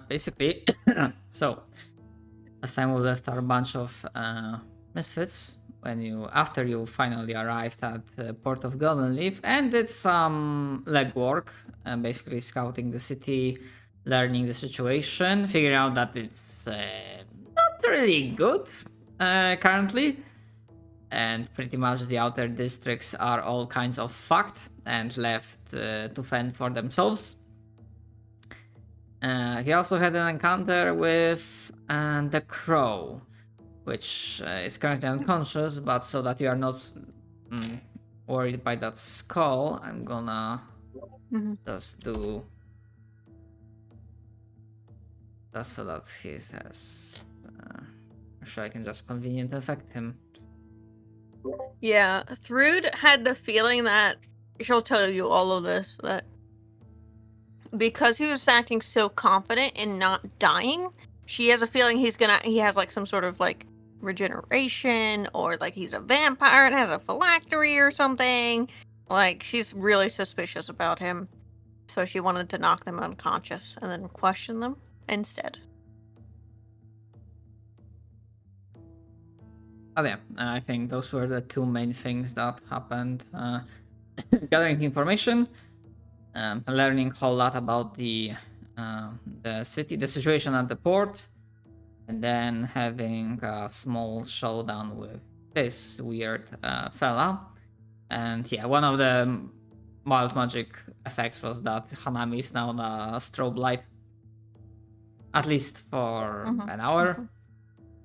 Basically, so last time we left our bunch of misfits after you finally arrived at the port of Golden Leaf and did some legwork, basically scouting the city, learning the situation, figuring out that it's not really good currently, and pretty much the outer districts are all kinds of fucked and left to fend for themselves. He also had an encounter with the crow, which is currently unconscious, but so that you are not worried by that skull, I'm gonna just do just so that he says. Sure, I can just conveniently affect him. Yeah, Thrud had the feeling that she'll tell you all of this, that because he was acting so confident in not dying, she has a feeling he has like some sort of like regeneration, or like he's a vampire and has a phylactery or something. Like, she's really suspicious about him. So she wanted to knock them unconscious and then question them instead. But yeah, I think those were the two main things that happened. Gathering information, learning a whole lot about the city, the situation at the port, and then having a small showdown with this weird fella. And yeah, one of the wild magic effects was that Hanami is now on a strobe light, at least for an hour.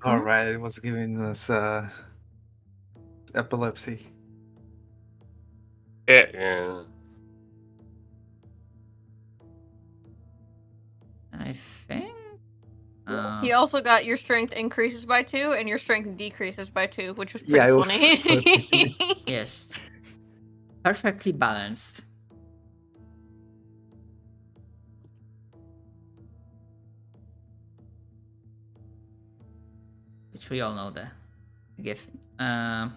All right, it was giving us epilepsy. Yeah. And I think he also got your strength increases by 2 and your strength decreases by 2, which was pretty Yeah, it was funny. yes, perfectly balanced. Which we all know the GIF. Yeah,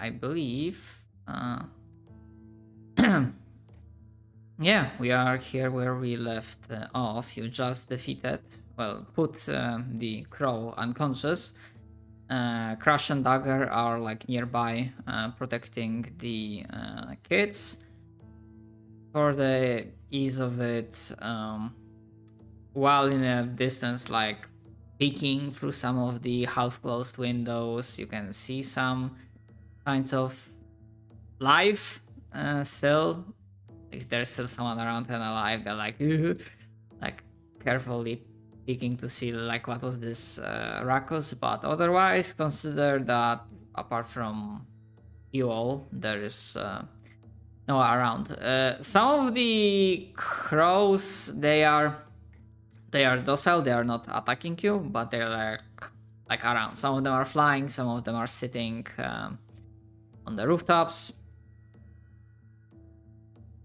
I believe. Yeah, we are here where we left off. You just put the crow unconscious. Crush and Dagger are like nearby, protecting the kids. For the ease of it, while in a distance, like peeking through some of the half-closed windows, you can see some kinds of life still. If there's still someone around and alive, they're like like carefully peeking to see like what was this ruckus. But otherwise, consider that apart from you all, there is no one around. Some of the crows, they are docile. They are not attacking you, but they're like around. Some of them are flying. Some of them are sitting on the rooftops.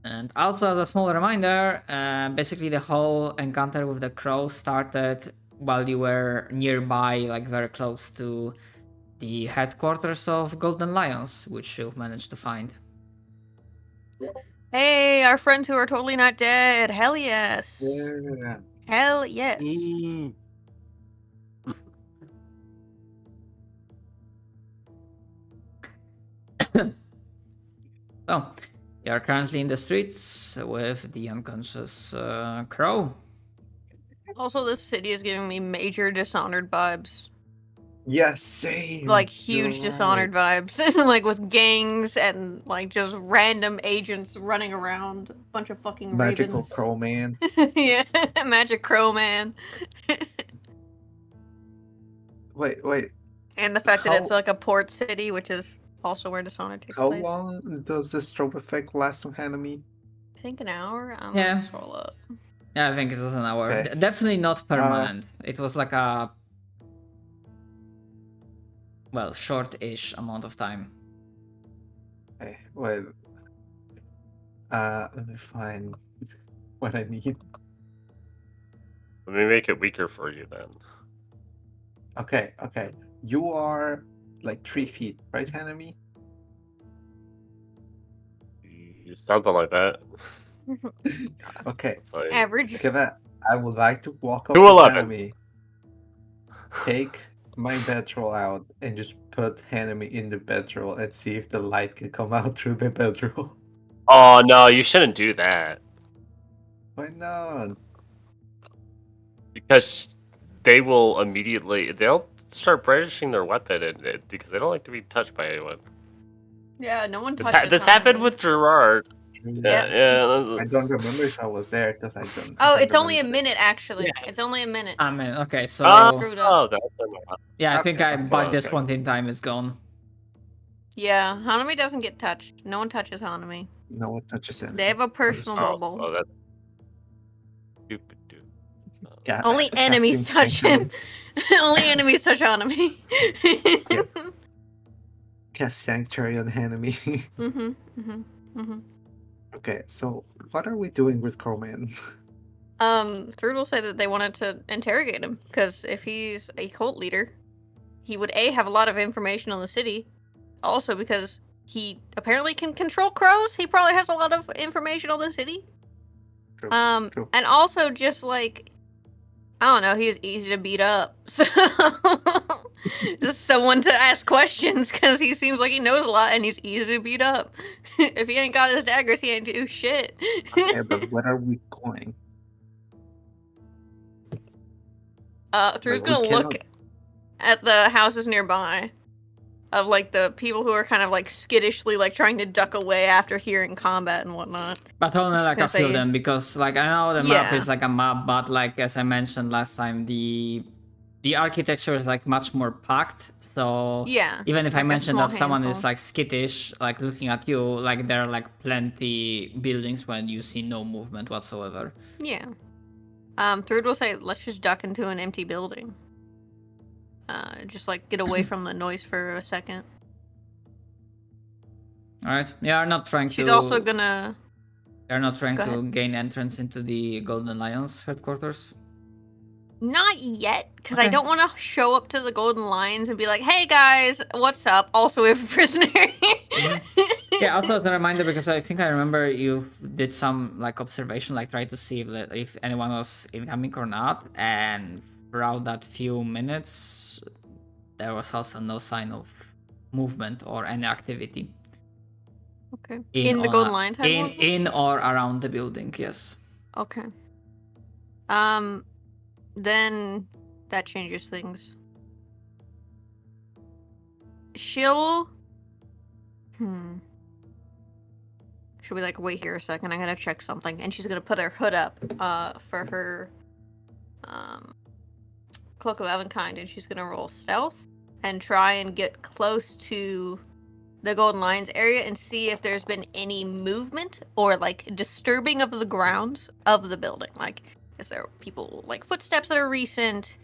And also, as a small reminder, basically the whole encounter with the crow started while you were nearby, like very close to the headquarters of Golden Lions, which you've managed to find. Hey, our friends who are totally not dead. Hell yes. Yeah. Hell yes. So, you are currently in the streets with the unconscious crow. Also, this city is giving me major Dishonored vibes. Yeah, same. Like, huge Dishonored vibes. Like, with gangs and, like, just random agents running around. A bunch of fucking Magical ravens. Crow Man. Yeah, Magic Crow Man. Wait. And the fact that it's like a port city, which is also where Dishonored takes How place. long does the strobe effect last on Hanami? I think an hour? I'm Yeah. gonna scroll up. Yeah, I think it was an hour. Okay. Definitely not permanent. It was like a short-ish amount of time. Okay, wait. Let me find what I need. Let me make it weaker for you then. Okay. You are like 3 feet, right, Hanami? Something like that. Okay. Average. Give I would like to walk up To to 11. Hanami, take my bedroll out, and just put Hanami in the bedroll and see if the light can come out through the bedroll. Oh no, you shouldn't do that Why not? because they'll start brandishing their weapon because they don't like to be touched by anyone. Yeah, no one touches This happened Hanami. with Gerard. Yeah. I don't remember if I was there because I don't. Oh, I don't it's only a remember this. minute actually. Yeah. It's only a minute. I mean, okay, so I screwed up. Oh, that's enough. yeah, I think Okay, by this okay. point in time it's gone. Yeah, Hanami doesn't get touched. No one touches Hanami. No one touches it. They have a personal Understood. bubble. Oh, that's stupid, dude. Yeah, Only casting enemies touch him. sanctuary- Only enemies touch Hanami. Yes. Cast sanctuary on Hanami. Mhm. Mhm. Mhm. Okay, so what are we doing with Crowman? Thrud will say that they wanted to interrogate him because if he's a cult leader, he would have a lot of information on the city. Also, because he apparently can control crows, he probably has a lot of information on the city. True, true. And also just like I don't know, he's easy to beat up. So just someone to ask questions because he seems like he knows a lot and he's easy to beat up. If he ain't got his daggers, he ain't do shit. Okay, but where are we going? Thrud's Like, we gonna look cannot- at the houses nearby of like the people who are kind of like skittishly like trying to duck away after hearing combat and whatnot. But only like a Gonna few of say- them, because like I know the map Yeah. is like a map, but like as I mentioned last time, the architecture is like much more packed. So Yeah. even if I like a mentioned small that someone is handful. like skittish, like looking at you, like there are like plenty buildings when you see no movement whatsoever. Yeah. Thrud will say, let's just duck into an empty building. Just like get away from the noise for a second. All right, we are not trying She's to. also gonna. We are not trying Go to ahead. gain entrance into the Golden Lions headquarters. Not yet, because I Okay. don't want to show up to the Golden Lions and be like, hey guys, what's up? Also, we have a prisoner. Yeah, also as a reminder, because I think I remember you did some like observation, like try to see if anyone was incoming or not, and throughout that few minutes, there was also no sign of movement or any activity Okay. In the or- Golden Lions headquarters? in or around the building. Yes. Okay. Then that changes things. She'll. She'll be like, wait here a second, I gotta check something. And she's gonna put her hood up, for her, Cloak of Evankind, and she's gonna roll stealth and try and get close to the Golden Lions area and see if there's been any movement or like disturbing of the grounds of the building. Like, is there people like footsteps that are recent,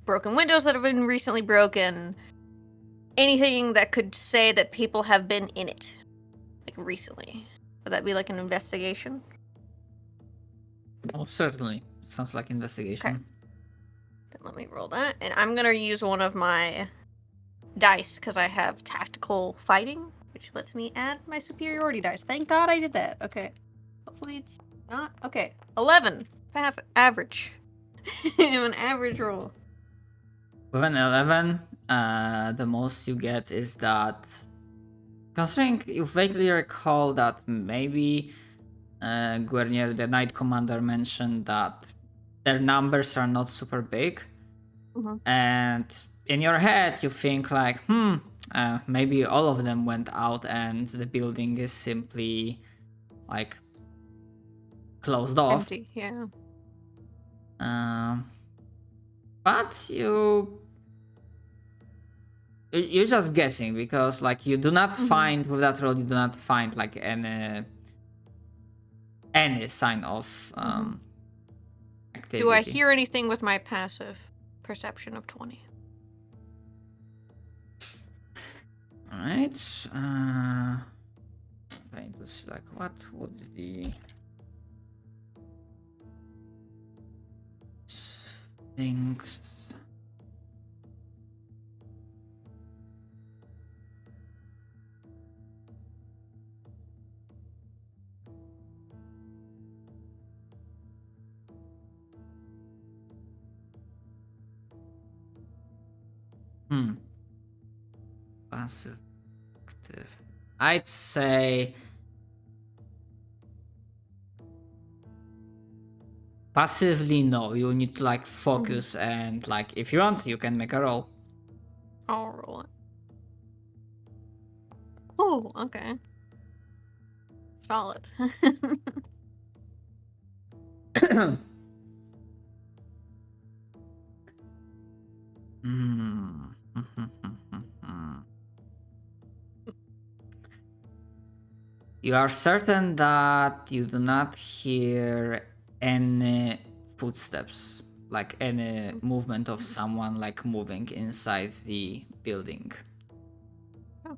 broken windows that have been recently broken, anything that could say that people have been in it, like recently? Would that be like an investigation? Oh, certainly. Sounds like investigation. Then let me roll that, and I'm gonna use one of my dice because I have tactical fighting, which lets me add my superiority dice. Thank God I did that. Okay, hopefully it's not okay. 11, half average. An average roll. With an 11, the most you get is that, considering you vaguely recall that maybe Guernier, the Knight Commander, mentioned that their numbers are not super big, and in your head you think like, maybe all of them went out and the building is simply like closed off. Empty, yeah. But you're just guessing, because like you do not find with that roll, you do not find like any sign of activity. Do I hear anything with my passive perception of 20? All right. It was like, what would the things? Passive, active. I'd say passively no. You need to like focus and like if you want, you can make a roll. I'll roll it. Oh, okay. Solid. You are certain that you do not hear any footsteps, like any movement of someone like moving inside the building. And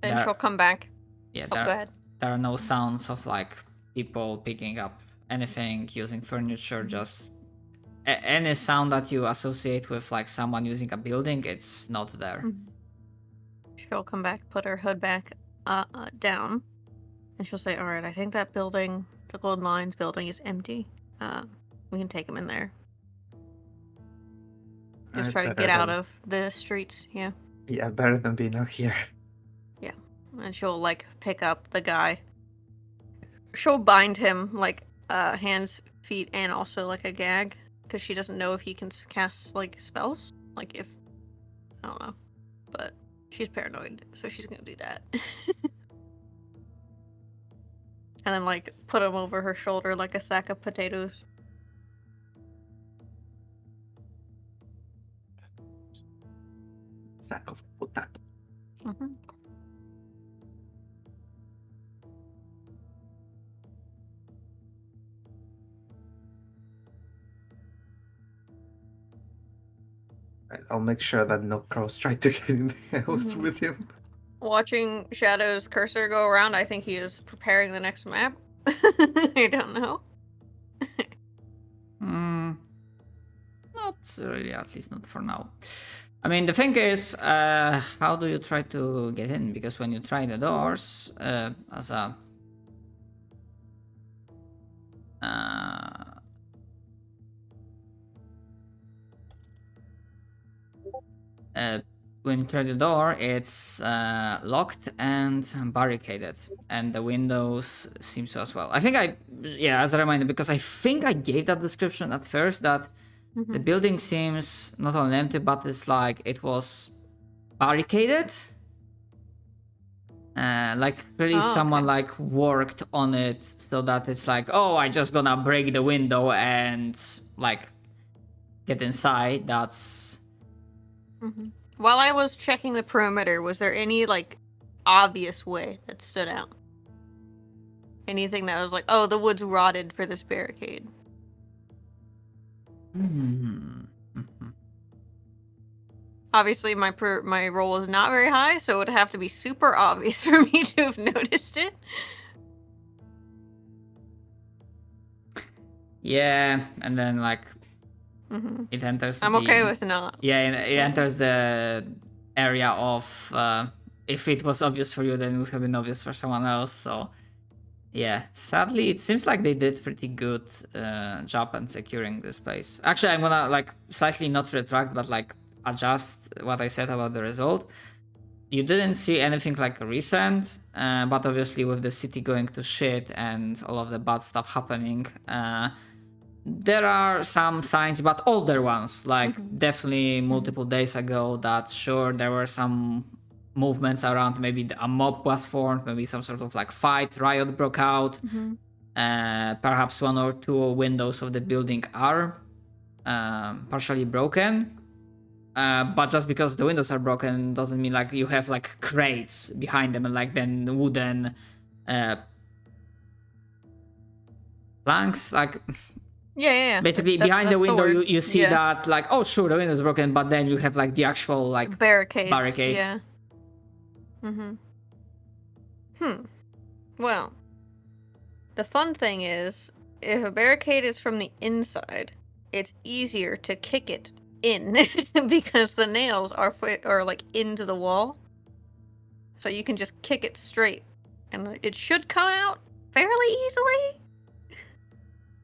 There- she'll come back. Yeah, Oh, go ahead. there are no sounds of like people picking up anything, using furniture, just any sound that you associate with like someone using a building, it's not there. She'll come back, put her hood back down, and she'll say, "All right, I think that building, the Golden Lions building, is empty. We can take him in there. Just try to get out of the streets." Yeah. Yeah, better than being out here. And she'll like pick up the guy. She'll bind him like hands, feet, and also like a gag, because she doesn't know if he can cast like spells. Like if I don't know, but she's paranoid, so she's gonna do that. And then like put him over her shoulder like a sack of potatoes. Sack of potatoes. Right, I'll make sure that no crows try to get in the house with him. Watching Shadow's cursor go around, I think he is preparing the next map. I don't know. Not really, at least not for now. I mean, the thing is, how do you try to get in? Because when you try the doors, as a when you try the door, it's locked and barricaded, and the windows seem so as well. I think as a reminder, because I think I gave that description at first, that the building seems not only empty, but it's like it was barricaded. Like really someone like worked on it so that it's like, oh, I just gonna break the window and like get inside. That's While I was checking the perimeter, was there any like obvious way that stood out? Anything that was like, oh, the wood's rotted for this barricade? Obviously, my roll is not very high, so it would have to be super obvious for me to have noticed it. Yeah, and then like it enters. I'm okay with not. Yeah, it enters the area of. If it was obvious for you, then it would have been obvious for someone else. So, yeah, sadly, it seems like they did pretty good job in securing this place. Actually, I'm gonna like slightly not retract, but like adjust what I said about the result. You didn't see anything like recent, but obviously with the city going to shit and all of the bad stuff happening, there are some signs, but older ones, like definitely multiple days ago, that sure there were some movements around, maybe a mob was formed, maybe some sort of like fight, riot broke out. Perhaps one or two windows of the building are partially broken. But just because the windows are broken doesn't mean like you have like crates behind them and like then wooden planks, like Yeah. basically That's behind the window word. you see that like, oh sure, the window's broken, but then you have like the actual like barricade. barricade. Yeah. Well, the fun thing is, if a barricade is from the inside, it's easier to kick it in because the nails are like into the wall, so you can just kick it straight, and it should come out fairly easily.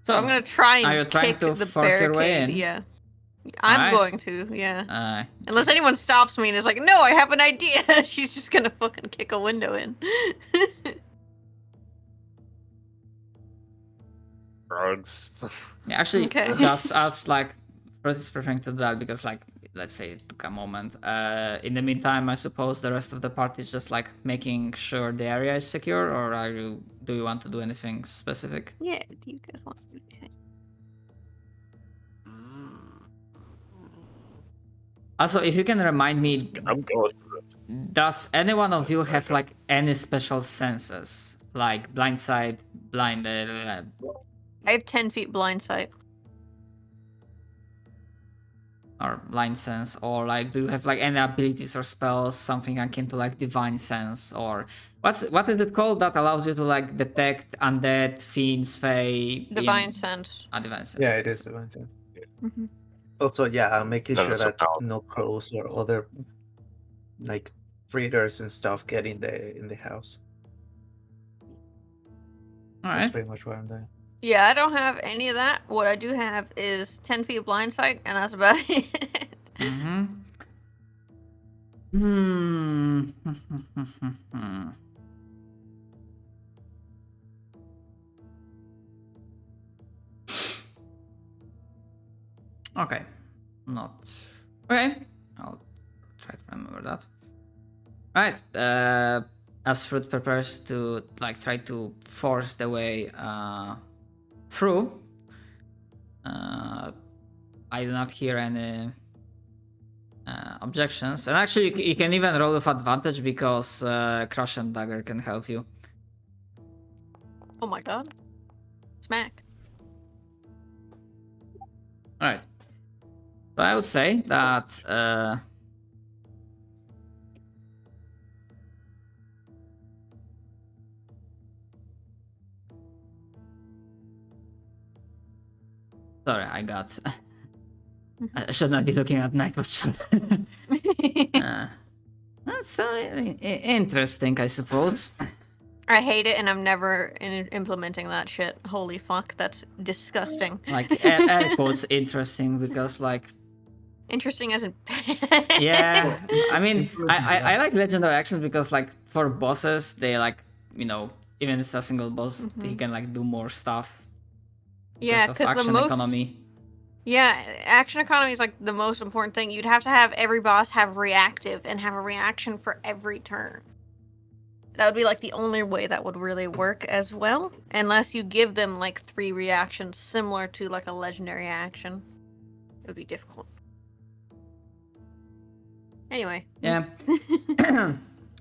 So I'm gonna try and are you trying kick to the force your way barricade. in? Yeah. I'm Alright. going to, yeah. Uh, Unless anyone stops me and is like, no, I have an idea. She's just gonna fucking kick a window in. Drugs. yeah, actually, Okay. just as like Fruit is preparing to do that because like let's say it took a moment. In the meantime, I suppose the rest of the party is just like making sure the area is secure, or do you want to do anything specific? Yeah, do you guys want to do that? Also, if you can remind me, I'm going for it. does any one of you have like any special senses, like blind sight, blind, I have 10 feet blind sight. or blind sense, or like do you have like any abilities or spells, something akin to like divine sense, or what is it called that allows you to like detect undead, fiends, fae? Divine sense. Divine sense. Yeah, okay, it is so- divine sense. Mm-hmm. Also, yeah, I'm making No, sure so that powerful. no crows or other like breeders and stuff get in the house. All That's right. pretty much what I'm doing. Yeah, I don't have any of that. What I do have is 10 feet blind sight, and that's about it. Mm-hmm. Hmm. Okay. Not okay. I'll try to remember that. Right. As Fruit prepares to like try to force the way through, I do not hear any objections. And actually, you can even roll with advantage because Crush and Dagger can help you. Oh my god. Smack. Alright. So I would say that sorry, I got I should not be looking at Nightwatch. That's interesting, I suppose. I hate it, and I'm never implementing that shit. Holy fuck, that's disgusting. Like air quotes interesting because like Interesting as in yeah, I mean I like legendary actions because like for bosses they like even if it's a single boss he can like do more stuff. Yeah, because of because the action most economy. yeah, action economy is like the most important thing. You'd have to have every boss have reactive and have a reaction for every turn. That would be like the only way that would really work as well, unless you give them like 3 reactions similar to like a legendary action. It would be difficult. Anyway. Yeah.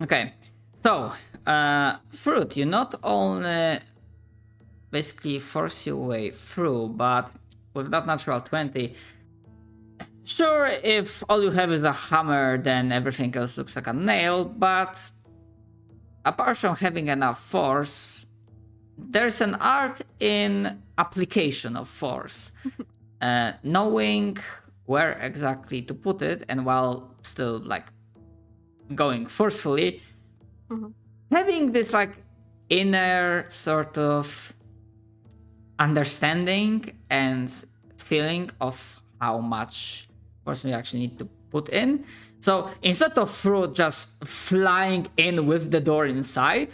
Okay. So, Fruit, you not only basically force your way through, but with that natural 20, sure, if all you have is a hammer, then everything else looks like a nail, but apart from having enough force, there's an art in application of force. Knowing where exactly to put it, and while still like going forcefully, having this like inner sort of understanding and feeling of how much force you actually need to put in. So instead of Fruit just flying in with the door inside,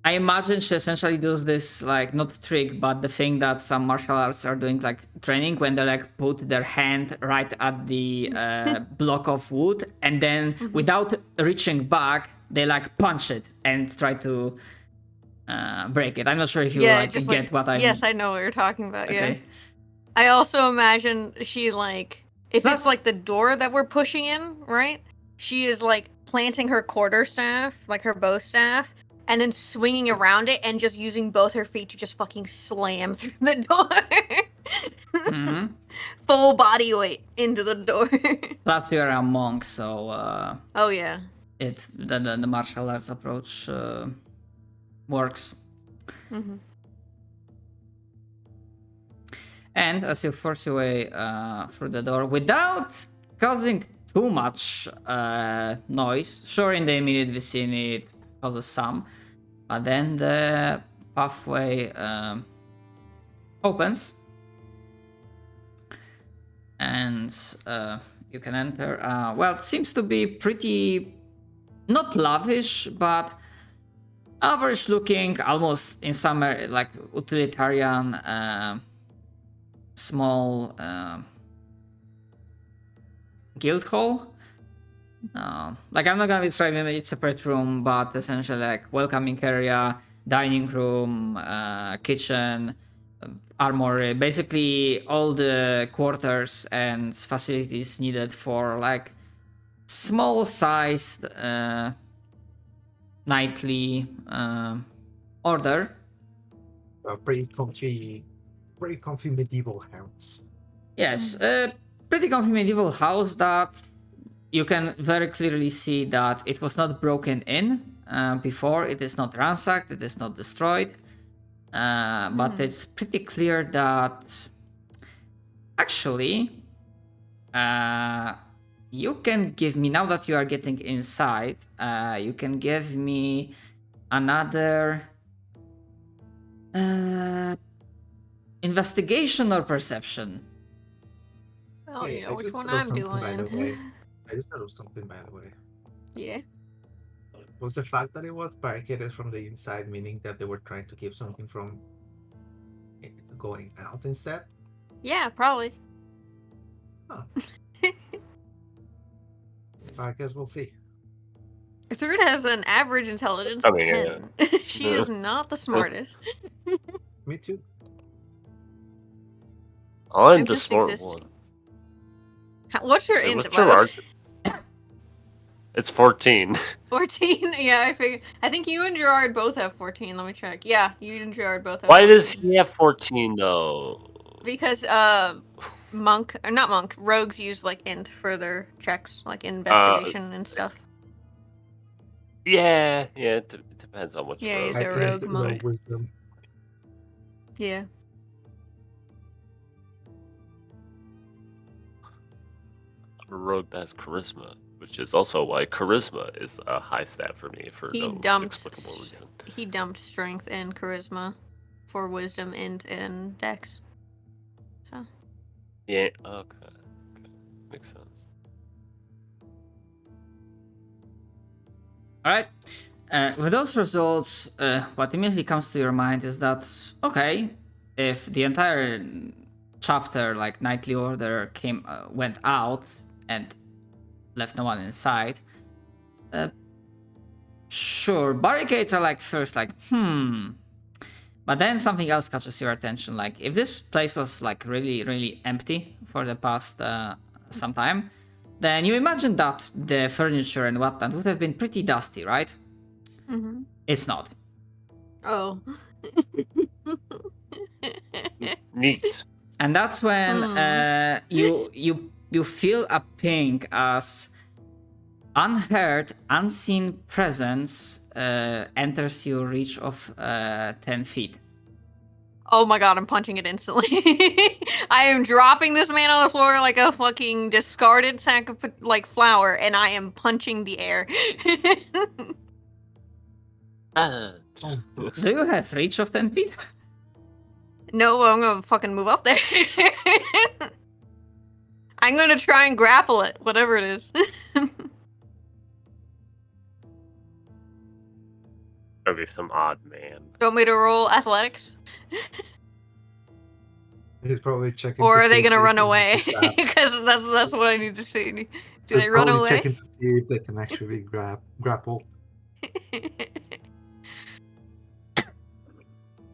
I imagine she essentially does this like not trick, but the thing that some martial arts are doing, like training, when they like put their hand right at the block of wood, and then without reaching back, they like punch it and try to break it. I'm not sure if you get what I mean. Yes, I know what you're talking about. Okay. Yeah. I also imagine she like if That's- it's like the door that we're pushing in, right? She is like planting her quarterstaff, like her bow staff, and then swinging around it and just using both her feet to just fucking slam through the door. Mhm. Full body weight into the door. Plus you're a monk, so Oh yeah. the martial arts approach works. Mm-hmm. And as you force your way through the door without causing too much noise, sure, in the immediate vicinity it causes some, but then the pathway opens and you can enter. Well, it seems to be pretty not lavish, but average looking, almost in some like utilitarian, small guild hall. Like I'm not gonna be describing each separate room, but essentially like welcoming area, dining room, kitchen, armory, basically all the quarters and facilities needed for like small sized nightly order. A pretty comfy medieval house. Yes, a pretty comfy medieval house that you can very clearly see that it was not broken in before. It is not ransacked. It is not destroyed. But it's pretty clear that actually you can give me, now that you are getting inside, you can give me another investigation or perception. Oh, Hey, you know I which just one thought of I'm something, by the way. doing. I just thought of something, by the way. Yeah. Was the fact that it was barricaded from the inside, meaning that they were trying to keep something from going out instead? Yeah, probably. Huh. I guess we'll see. Thrud has an average intelligence I of mean, 10. She is not the smartest. Me too. I'm I'm the just smart existing. one. What's your So int, what's by the way? Gerard's? It's 14. 14? Yeah, I figured. I think you and Gerard both have 14. Let me check. Yeah, you and Gerard both have Why 14. does he have 14 though? Because, monk, or not monk, rogues use, like, int for their checks, like, investigation and stuff. Yeah, it depends on which Yeah, rogue. he's I a can't rogue do monk. wisdom. Yeah. I'm a rogue that's charisma, which is also why charisma is a high stat for me for He no dumped explicable reason. He dumped strength and charisma for wisdom and dex. So Yeah, okay. Makes sense. All right. With those results, what immediately comes to your mind is that, okay, if the entire chapter, like Knightly Order, went out and left no one inside, sure, barricades are like first like, but then something else catches your attention. Like if this place was like really, really empty for the past some time, then you imagine that the furniture and whatnot would have been pretty dusty, right? Mm-hmm. It's not. Oh. Neat. And that's when you feel a ping as unheard, unseen presence enters your reach of 10 feet. Oh my god, I'm punching it instantly. I am dropping this man on the floor like a fucking discarded sack of like flour, and I am punching the air. Do you have reach of 10 feet? No, I'm gonna fucking move up there. I'm gonna try and grapple it, whatever it is. That'd be some odd man. You want me to roll athletics? He's probably checking. Or to are see they if gonna run can away? grab- Because that's what I need to see. Do He's they run probably away? checking to see if they can actually grapple.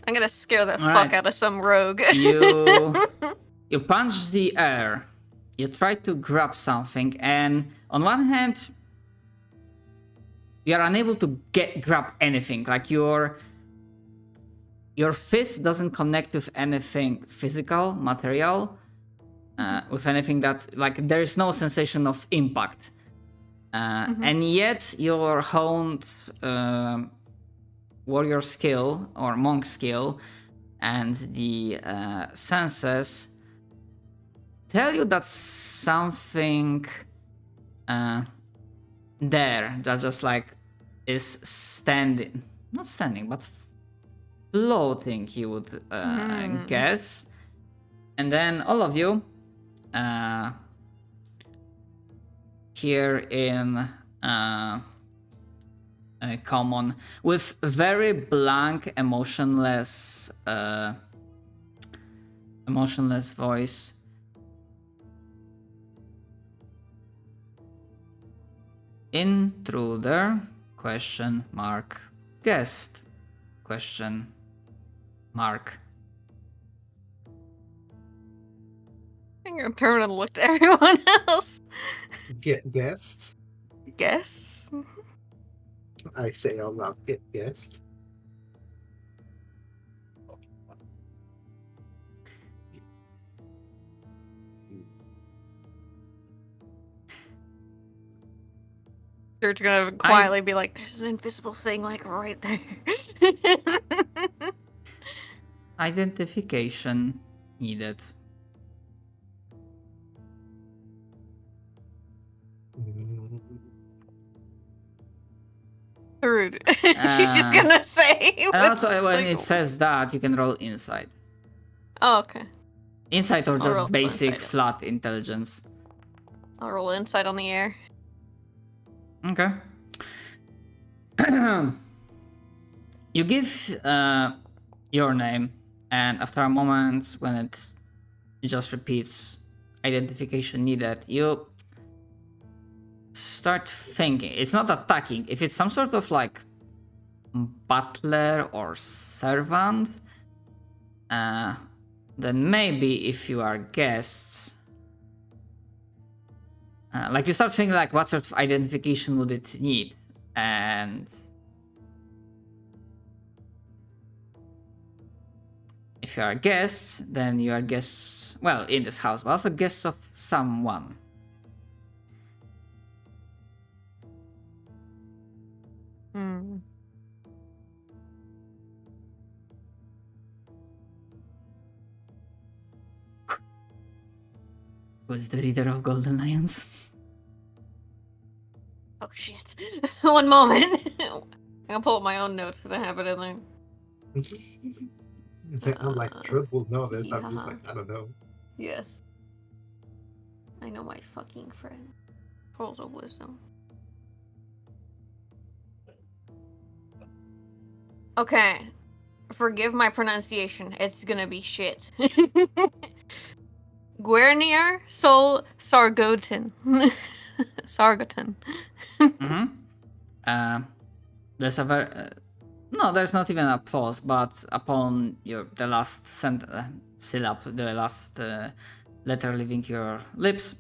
I'm gonna scare the fuck Alright. out of some rogue. You punch the air. You try to grab something, and on one hand, you are unable to grab anything. Like your fist doesn't connect with anything physical, material, with anything that, like, there is no sensation of impact. And yet your honed warrior skill or monk skill and the senses tell you that something there that just like is standing, not standing, but floating, you would guess. And then all of you here in common with very blank, emotionless voice. Intruder? Question mark. Guest? Question mark. I'm gonna turn and look at everyone else. Guest. Guess. I say out loud, get guest. George's gonna quietly be like, "There's an invisible thing like right there." Identification needed. Rude. She's just gonna say. And also, when like- it says that, you can roll insight. Oh, okay. Insight or I'll just roll basic insight. flat intelligence. I'll roll insight on the air. Okay. You give your name, and after a moment, when it just repeats identification needed, you start thinking. It's not attacking. If it's some sort of like butler or servant, then maybe if you are guests, like you start thinking like what sort of identification would it need, and if you are guests, then you are guests, well, in this house, but also guests of someone. Hmm. Who's the leader of Golden Lions? Oh shit. One moment. I'm gonna pull up my own notes because I have it in there. I'm like, Truth will know this. I'm just Yeah. like, I don't know. Yes. I know my fucking friend. Pearls of wisdom. Okay. Forgive my pronunciation. It's gonna be shit. Guernier Sol Sargotin. Sargotin. Mm-hmm. There's a very no, there's not even a pause, but upon the last syllable, the last letter leaving your lips,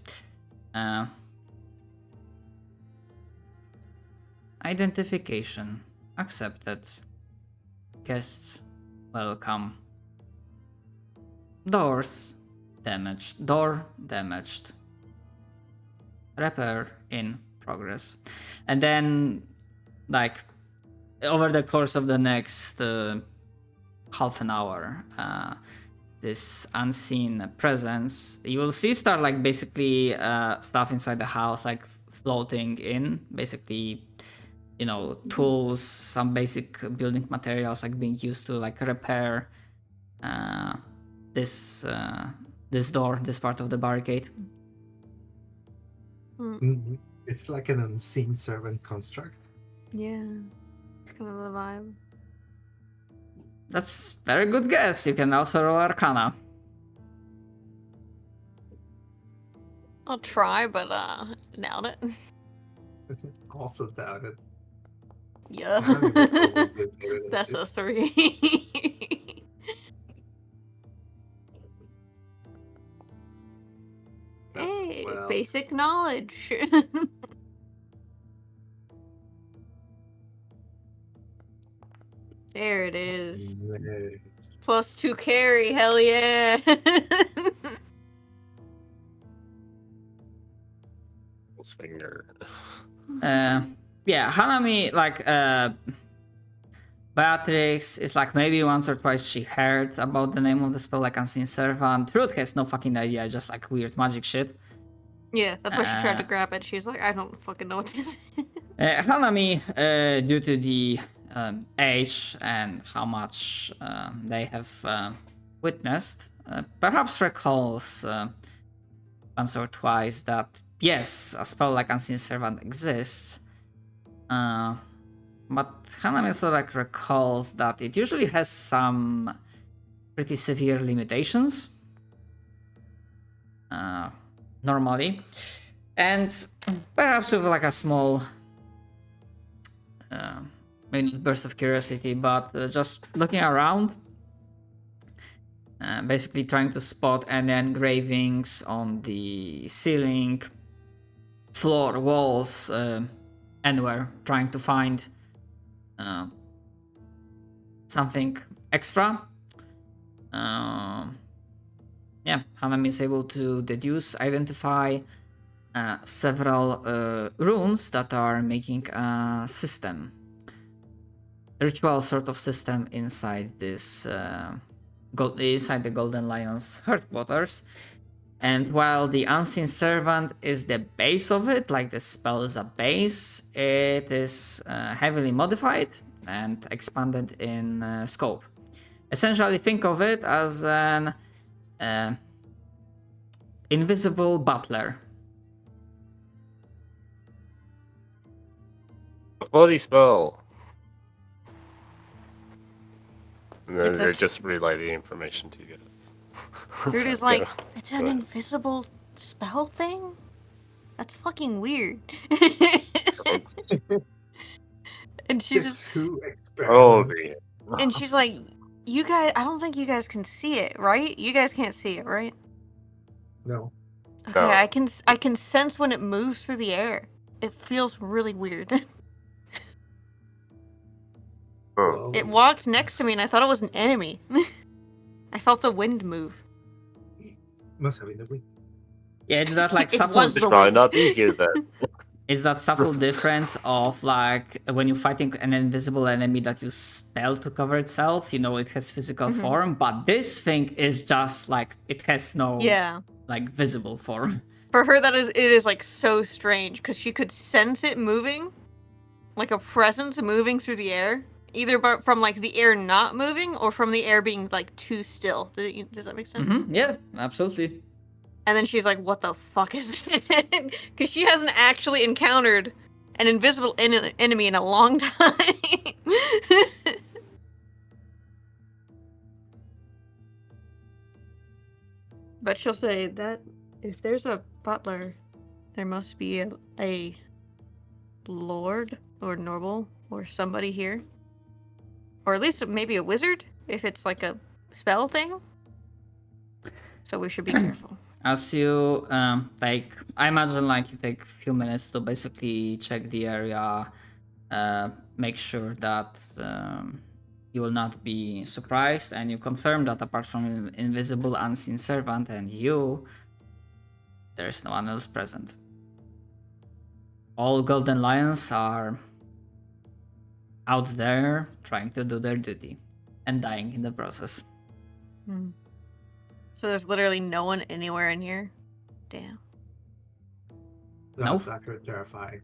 identification accepted. Guests welcome. Door damaged. Repair in progress. And then, like, over the course of the next half an hour, this unseen presence, you will see start, like, basically stuff inside the house, like, floating in. Basically, you know, tools, some basic building materials, like, being used to, like, repair this door, this part of the barricade. It's like an unseen servant construct. Yeah. Kind of the vibe. That's very good guess. You can also roll Arcana. I'll try, but doubt it. Also doubt it. Yeah. I don't even know what the name of That's a this. 3. That's Hey, 12. basic knowledge. There it is. Yay. +2 carry, hell yeah. Finger. Yeah, Hanami, like, Beatrix is like maybe once or twice she heard about the name of the spell, like Unseen Servant. Ruth has no fucking idea, just like weird magic shit. Yeah, that's why she tried to Uh, grab it. She's like, I don't fucking know what this is. Hanami, due to the age and how much they have witnessed, perhaps recalls once or twice that yes, a spell like Unseen Servant exists. But Hanami also like recalls that it usually has some pretty severe limitations. Normally. And perhaps with like a small maybe not burst of curiosity, but just looking around, basically trying to spot any engravings on the ceiling, floor, walls, anywhere, trying to find something extra. Yeah, Hanami is able to identify several runes that are making a system, ritual sort of system inside this inside the Golden Lion's headquarters. And while the Unseen Servant is the base of it, like the spell is a base, it is heavily modified and expanded in scope. Essentially, think of it as an invisible butler. A bloody spell. And then It's a they s- just relay the information to you guys. Rudy's So, like, yeah. it's an Go ahead. invisible spell thing? That's fucking weird. And she's just, Too Oh, experimental. and she's like, you guys, I don't think you guys can see it, right? You guys can't see it, right? No. Okay, No. I can sense when it moves through the air. It feels really weird. Oh. It walked next to me and I thought it was an enemy. I felt the wind move. Must have been the wind. Yeah, it's that like It subtle. was Should the probably wind. not be here then. It's that subtle difference of like when you're fighting an invisible enemy that you spell to cover itself. You know, it has physical Mhm. form, but this thing is just like it has no Yeah. like visible form. For her, it is like so strange because she could sense it moving, like a presence moving through the air, either from like the air not moving or from the air being like too still. Does that make sense? Yeah, absolutely. And then she's like, "What the fuck is that?" Because she hasn't actually encountered an invisible enemy in a long time. But she'll say that if there's a butler, there must be a lord or noble or somebody here. Or at least maybe a wizard, if it's like a spell thing. So we should be careful. As you like, I imagine like you take a few minutes to basically check the area, make sure that you will not be surprised, and you confirm that apart from invisible unseen servant and you, there's no one else present. All golden lions are out there trying to do their duty and dying in the process. So there's literally no one anywhere in here? Damn. Nope. That's actually terrifying.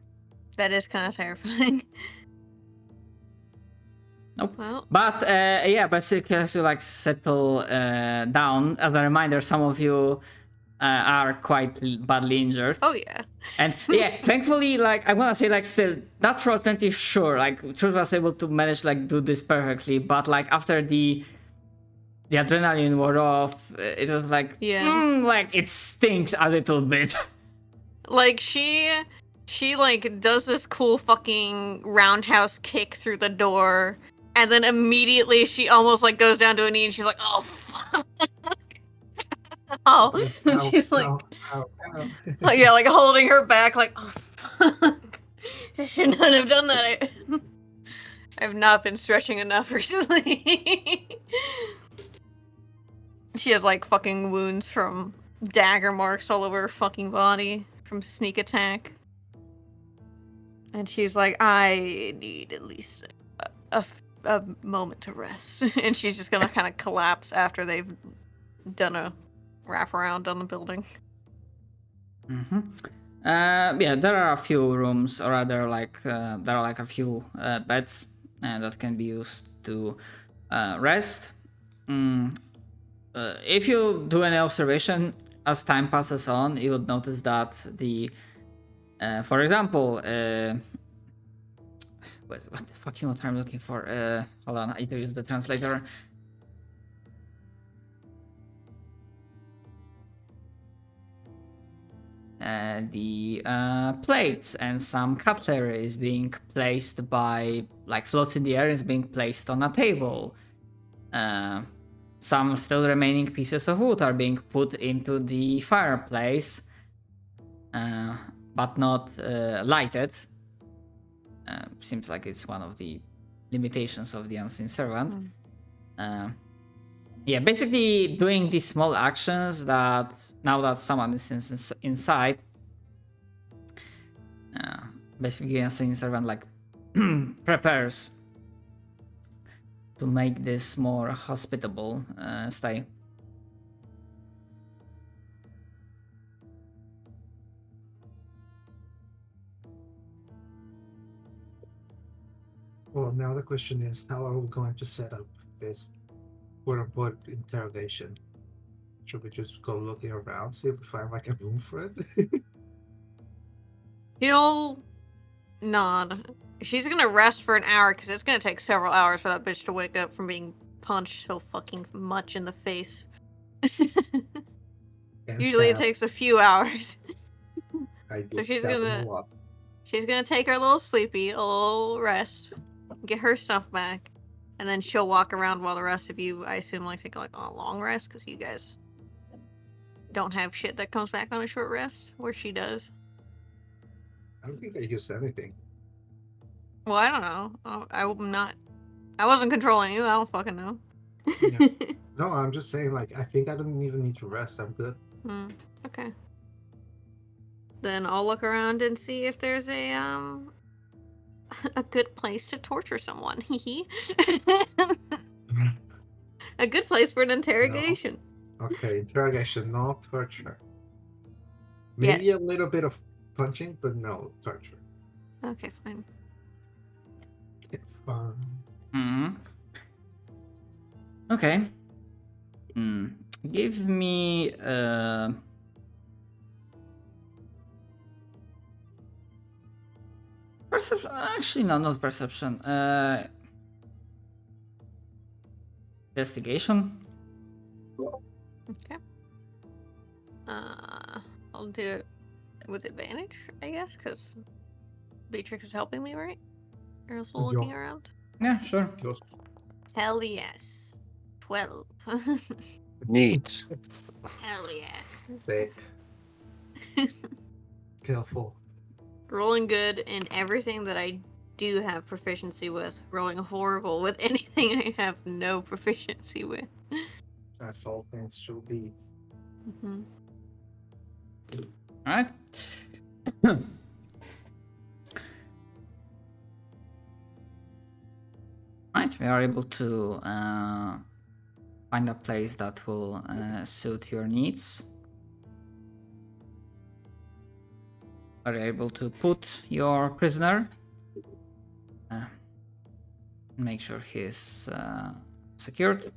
That is kind of terrifying. Nope. Well, But yeah, basically as you like settle down, as a reminder, some of you are quite badly injured. oh yeah. And yeah, thankfully, like I'm gonna say, like still natural 20, sure, like Truth was able to manage like do this perfectly, but like after the adrenaline wore off, it was like like it stinks a little bit. Like she like does this cool fucking roundhouse kick through the door, and then immediately she almost like goes down to a knee and she's like, oh fuck. Oh, Ow, she's like, ow, ow, ow. like, yeah, like holding her back, like, oh fuck, I should not have done that. I've not been stretching enough recently. She has like fucking wounds from dagger marks all over her fucking body from sneak attack. And she's like, I need at least a moment to rest. And she's just gonna kind of collapse after they've done a wraparound on the building. Yeah, there are a few rooms, or rather, like there are like a few beds that can be used to rest. If you do any observation, as time passes on, you would notice that for example, what the fuck, you know what I'm looking for? Hold on, I need to use the translator. The plates and some cutlery is being placed floats in the air, is being placed on a table. Some still remaining pieces of wood are being put into the fireplace, but not lighted. Seems like it's one of the limitations of the unseen servant. Yeah, basically doing these small actions that now that someone is inside, basically unseen servant like prepares to make this more hospitable stay. Well, now the question is, how are we going to set up this quote-unquote interrogation? Should we just go looking around, see if we find like a room for it? He'll nod. She's gonna rest for an hour because it's gonna take several hours for that bitch to wake up from being punched so fucking much in the face. And Usually it stab. takes a few hours. I So did she's stab him gonna- a lot. She's gonna take her little sleepy, a little rest, get her stuff back, and then she'll walk around while the rest of you, I assume, take a long rest because you guys don't have shit that comes back on a short rest, where she does. I don't think I used anything. Well, I don't know. I wasn't controlling you. I don't fucking know. Yeah. No, I'm just saying, like, I think I don't even need to rest. I'm good. Okay. Then I'll look around and see if there's a good place to torture someone. A good place for an interrogation. Okay, interrogation, not torture. Yeah. Maybe a little bit of punching, but no torture. Okay, fine. Fun. Mm-hmm. Okay. Give me perception. Actually, no, not perception. Investigation. Okay. I'll do it with advantage, I guess, because Beatrix is helping me, right? Or else we're looking Yeah. around. Yeah, sure. Just Hell yes. 12. Neat. Hell yeah. sick. Careful. Rolling good in everything that I do have proficiency with. Rolling horrible with anything I have no proficiency with. That's all things should be. Mm-hmm. All right. Right, we are able to find a place that will suit your needs. Are able to put your prisoner. Make sure he's secured.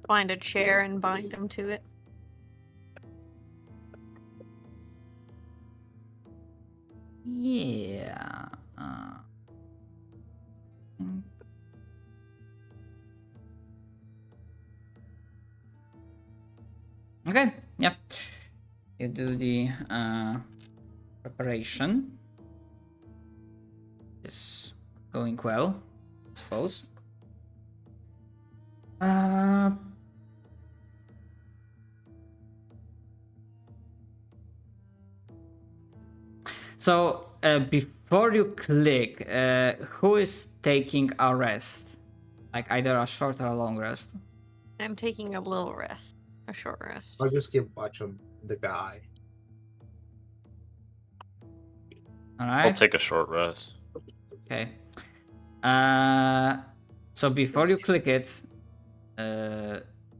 Find a chair and bind him to it. Yeah. Okay. Yeah. You do the preparation. It's going well, I suppose. So before you click, who is taking a rest? Like either a short or a long rest? I'm taking a little rest. A short rest. I'll just keep watching the guy. All I'll right. take a short rest. Okay. So before you click it,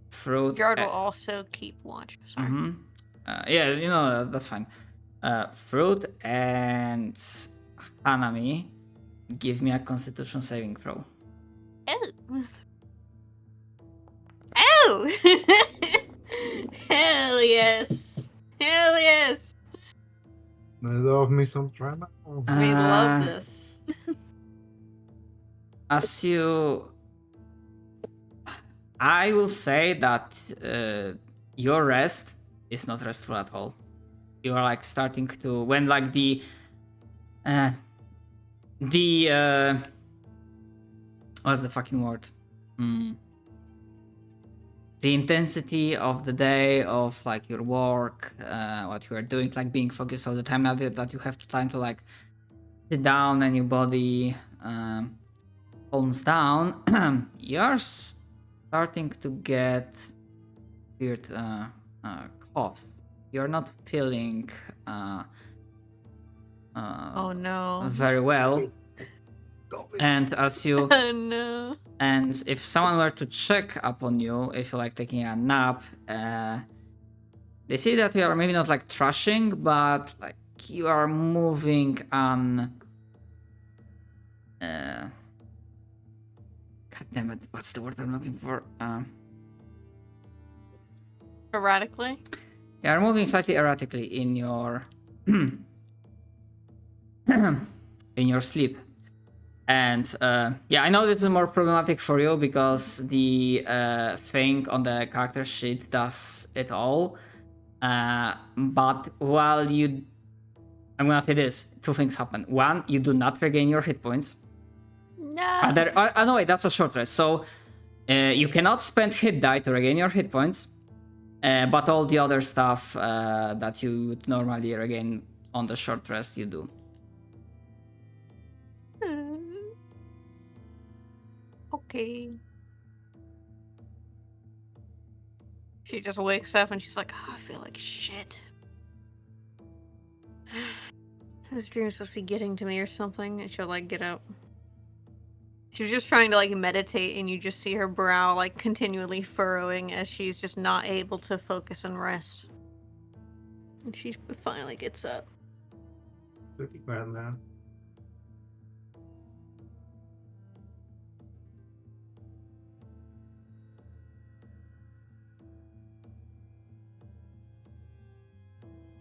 fruit. Jard will also keep watch. Sorry. Mm-hmm. Yeah, you know, that's fine. Fruit and Hanami, give me a Constitution saving throw. Oh. Oh! Hell Hell yes. Hell yes. I love me some drama. We love this. As you, I will say that your rest is not restful at all. You are like starting to when like the what's the fucking word? The intensity of the day of like your work, what you are doing, like being focused all the time, now that you have time to like sit down and your body calms down, you're starting to get weird coughs. You're not feeling Oh no. very well. And as you Oh no. and if someone were to check upon you, if you're like taking a nap, they see that you are maybe not like trashing, but like you are moving on. God damn it! What's the word I'm looking for? Erratically? You are moving slightly erratically in your in your sleep. And yeah, I know this is more problematic for you because the thing on the character sheet does it all. But while I'm gonna say this, two things happen. One, you do not regain your hit points. No. No, wait, that's a short rest. So you cannot spend hit die to regain your hit points. But all the other stuff that you would normally regain on the short rest, you do. Okay. She just wakes up and she's like, oh, I feel like shit. This dream's supposed to be getting to me or something, and she'll like get up. She was just trying to like meditate, and you just see her brow like continually furrowing as she's just not able to focus and rest. And she finally gets up. Pretty bad, man.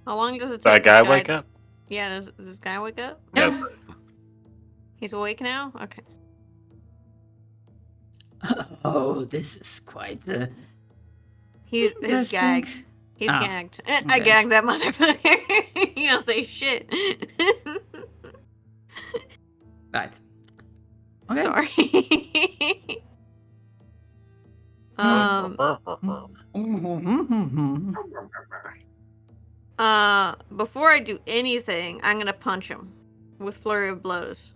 How long does it take? That guy this wake up? Yeah, does this guy wake up? Yes. He's awake now? Okay. Oh, this is quite. He's Interesting. gagged. He's Ah, gagged. I okay. gagged that motherfucker. You don't say shit. Right. Okay. Sorry. Before I do anything, I'm gonna punch him with flurry of blows.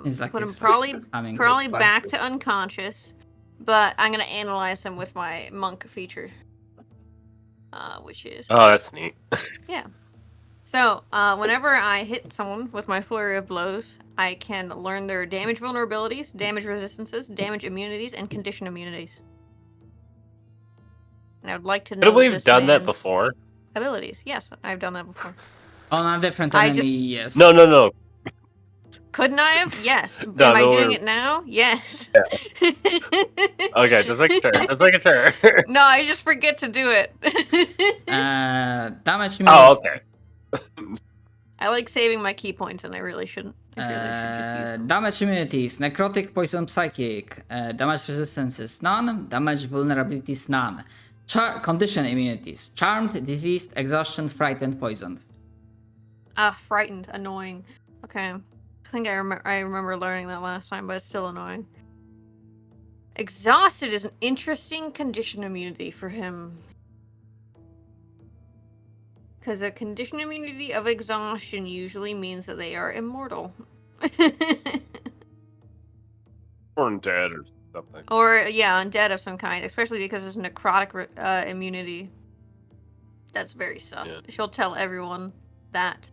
He's like Put him this, probably having back to unconscious, but I'm gonna analyze him with my monk feature, which is Oh, that's neat. so. Whenever I hit someone with my flurry of blows, I can learn their damage vulnerabilities, damage resistances, damage immunities, and condition immunities. And I would like to know. Could we've this done that man's before? Abilities. Yes, I've done that before. On a different I enemy, just- yes. No. Couldn't I have? Yes. No, Am I no, doing we're- it now? Yes. Okay, just making sure. Just making sure. No, I just forget to do it. Damage Oh, immunity. okay. I like saving my key points, and I really shouldn't. I really should just use them. Damage immunities, necrotic, poison, psychic. Damage resistance is none. Damage vulnerability is none. Condition immunities: charmed, diseased, exhaustion, frightened, poisoned. Frightened, annoying. Okay, I think I remember learning that last time, but it's still annoying. Exhausted is an interesting condition immunity for him. Because a condition immunity of exhaustion usually means that they are immortal. Or dead or something. Or, yeah, undead of some kind, especially because it's necrotic immunity. That's very sus. Yeah. She'll tell everyone that.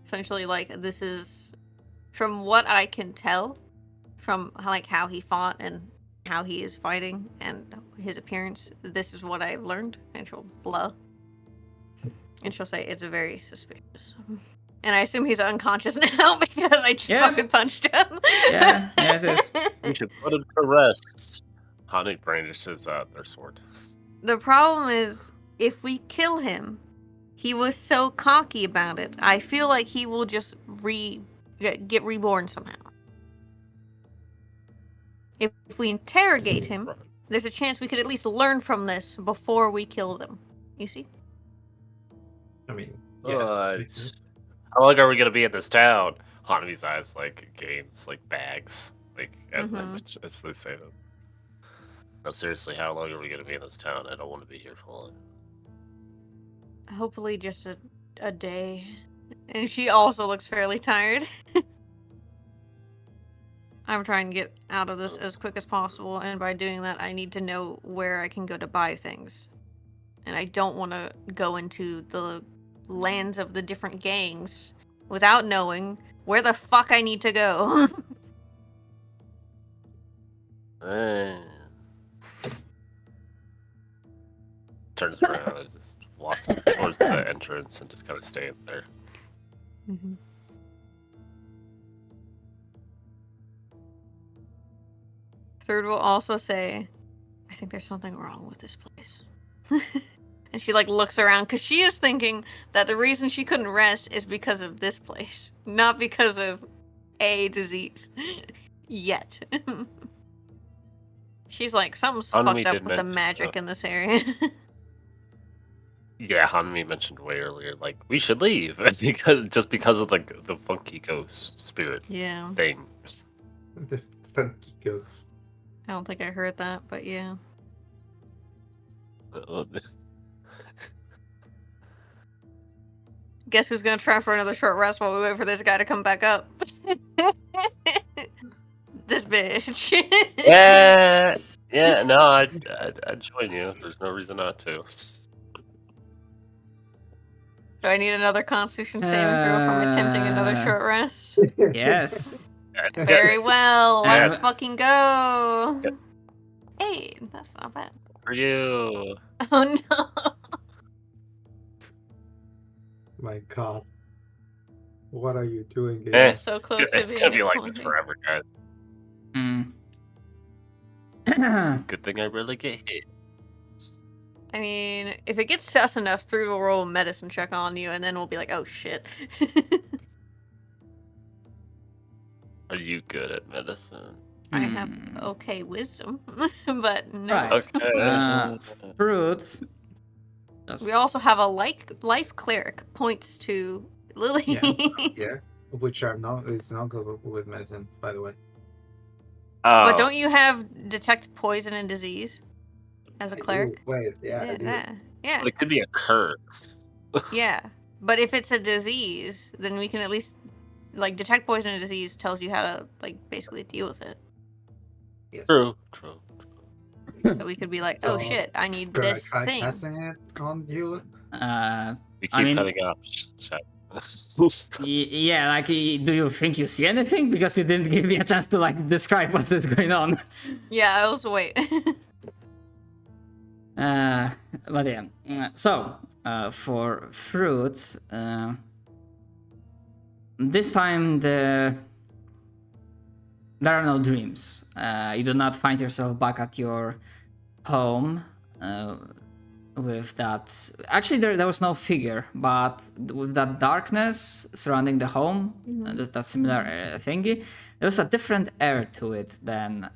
Essentially, like, this is, from what I can tell, from, like, how he fought and how he is fighting and his appearance, this is what I've learned. And she'll blah. And she'll say, it's very suspicious. And I assume he's unconscious now because I just Yeah. fucking punched him. Yeah, it is. We should put him to rest. Haunted brandishes their sword. The problem is, if we kill him, he was so cocky about it. I feel like he will just get reborn somehow. If we interrogate him, Right. there's a chance we could at least learn from this before we kill them. You see? I mean, makes sense. How long are we gonna be in this town? Hanami's eyes like gains like bags, like as they say them. No, seriously, how long are we gonna be in this town? I don't want to be here for long. Hopefully just a day. And she also looks fairly tired. I'm trying to get out of this as quick as possible, and by doing that, I need to know where I can go to buy things. And I don't want to go into the lands of the different gangs without knowing where the fuck I need to go. Turns around and just walks towards the entrance and just kind of stays there. Third will also say, I think there's something wrong with this place. And she like looks around because she is thinking that the reason she couldn't rest is because of this place, not because of a disease. Yet. She's like, something's Hanami fucked up did with the mention, magic in this area. Yeah, Hanami mentioned way earlier, like we should leave because of like the funky ghost spirit Yeah. thing. The funky ghost. I don't think I heard that, but yeah. Guess who's gonna try for another short rest while we wait for this guy to come back up? This bitch. Yeah, no, I'd join you. There's no reason not to. Do I need another Constitution saving throw from attempting another short rest? Yes. Very well. Let's Uh, fucking go. Hey, that's not bad. For you. Oh no. My God. What are you doing, Eh, guys? So close to It's being gonna be at like 20. this forever, guys. Good thing I rarely get hit. I mean, if it gets sus enough, Through will roll a medicine check on you, and then we'll be like, oh shit. Are you good at medicine? I have okay wisdom, but no. Right. Okay. Fruit. We also have a life cleric, points to Lily. Yeah. Which are not is not good with medicine, by the way. Oh, But don't you have detect poison and disease as a cleric? Ooh, wait, yeah, I do. Yeah. but it could be a curse. Yeah. But if it's a disease, then we can at least like detect poison and disease tells you how to like basically deal with it. Yes. True. So we could be like, oh So, shit, I need Should I this try thing. casting it on you? We keep I mean- cutting off. Chat. Yeah, like, do you think you see anything? Because you didn't give me a chance to like describe what is going on. Yeah, I also wait. But yeah. So, for fruit, this time there are no dreams. You do not find yourself back at your home with that. Actually, there was no figure, but with that darkness surrounding the home, that similar thingy, there's a different air to it than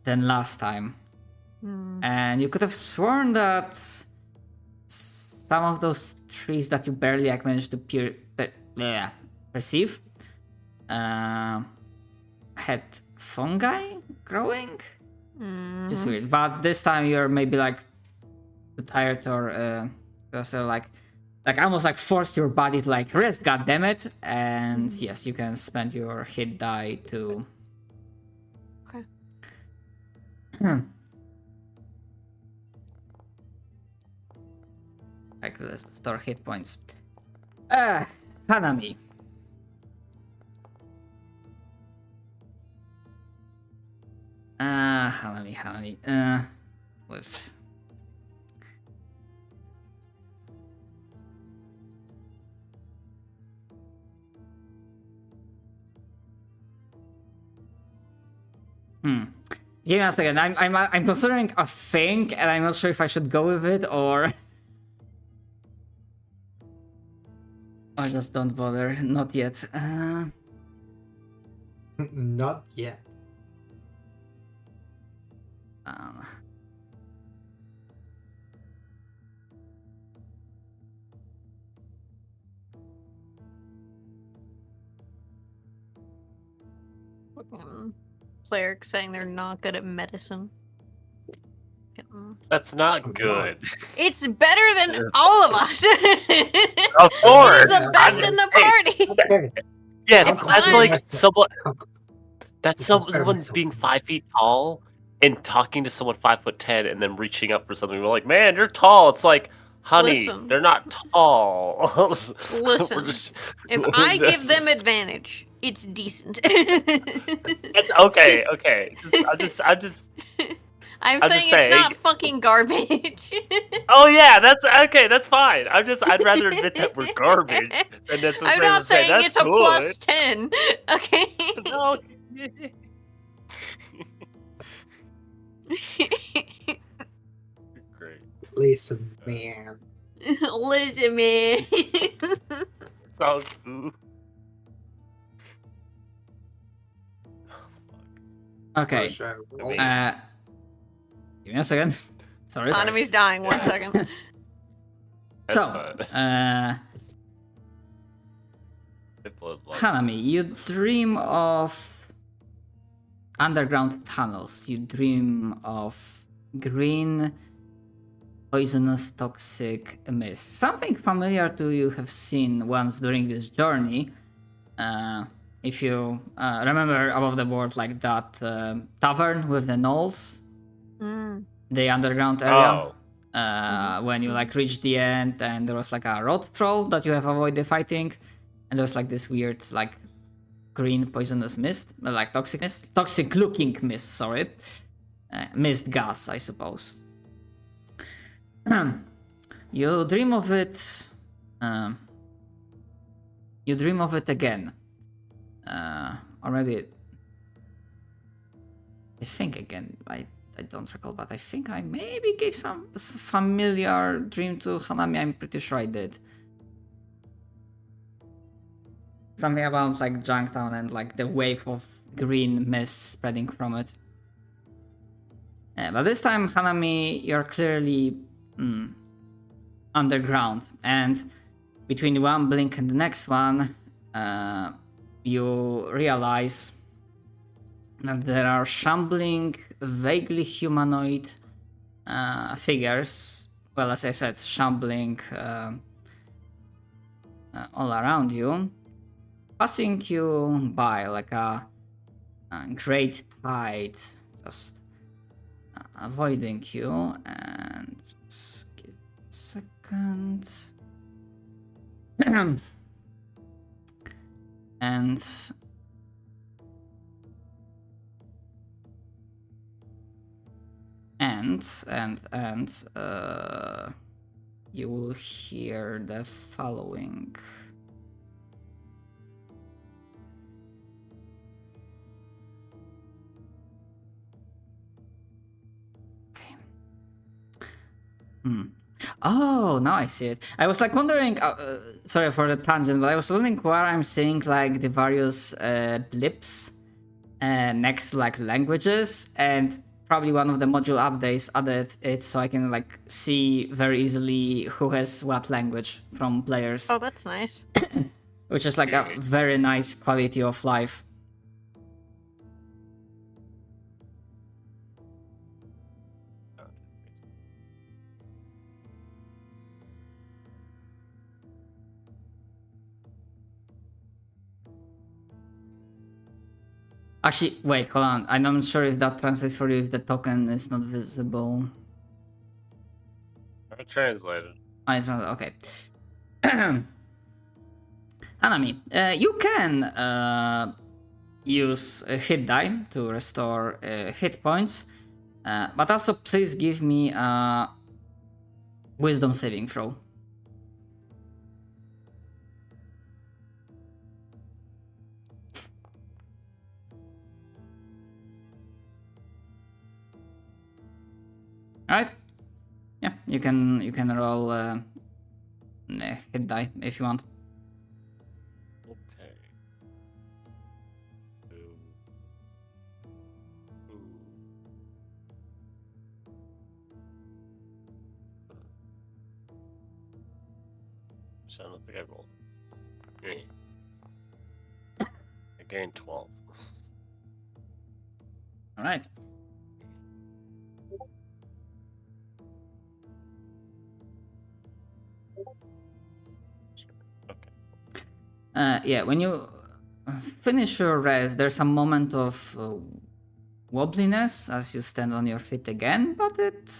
last time. And you could have sworn that some of those trees that you barely like, managed to perceive had fungi growing. Just weird. But this time you're maybe like too tired or just like almost like forced your body to like rest, god damn it. And yes, you can spend your hit die to like let's store hit points. Hanami. Hanami. With Give me a second. I'm considering a thing, and I'm not sure if I should go with it or. I just don't bother. Not yet. Not yet. Um, Clerics saying they're not good at medicine. That's not Oh, good. It's better than all of us. Of course. He's the best in the party. Okay. Yes, If that's I- like someone. Compare That's someone myself being to 5 feet tall and talking to someone 5'10" and then reaching up for something. We're like, man, you're tall. It's like, honey, Listen. they're not tall. Listen. We're just- If I give them advantage, it's decent. That's okay. Okay. I'm just. I'm I'm saying just it's not saying. fucking garbage. Oh yeah, that's okay. That's fine. I'd rather admit that we're garbage than necessarily I'm not say saying that's it's a good. plus 10. Okay. No. Great. Listen, man. Listen, man. So ooh. okay. Should I roll? Give me a second. Sorry. Economy's dying. 1 second. That's So, fine. Hanami, you dream of underground tunnels. You dream of green, poisonous, toxic mist. Something familiar to you have seen once during this journey. If you remember above the board, like that tavern with the gnolls, the underground area. Oh. When you like reach the end, and there was like a road troll that you have avoided fighting, and there's like this weird like green poisonous mist, like toxic looking mist. Sorry, mist gas, I suppose. You dream of it. You dream of it again, or maybe I think again. I don't recall, but I think I maybe gave some familiar dream to Hanami. I'm pretty sure I did. Something about like Junktown and like the wave of green mist spreading from it. But this time, Hanami, you're clearly underground, and between one blink and the next one, you realize that there are shambling, vaguely humanoid figures. Well, as I said, shambling all around you, passing you by like a great tide, just avoiding you. And just give a second. And you will hear the following. Okay. Oh, now I see it. I was like wondering, sorry for the tangent, but I was wondering where I'm seeing like the various blips next to like languages, and probably one of the module updates added it so I can like see very easily who has what language from players, Oh, that's nice. which is like a very nice quality of life. Actually, wait, hold on. I'm not sure if that translates for you if the token is not visible. I translated. Okay. Hanami, you can use a hit die to restore hit points, but also please give me a wisdom saving throw. All right. Yeah, you can roll hit die if you want. Okay. Ooh. So I don't think I rolled. I gained 12. All right. Yeah, when you finish your rest, there's a moment of wobbliness as you stand on your feet again, but it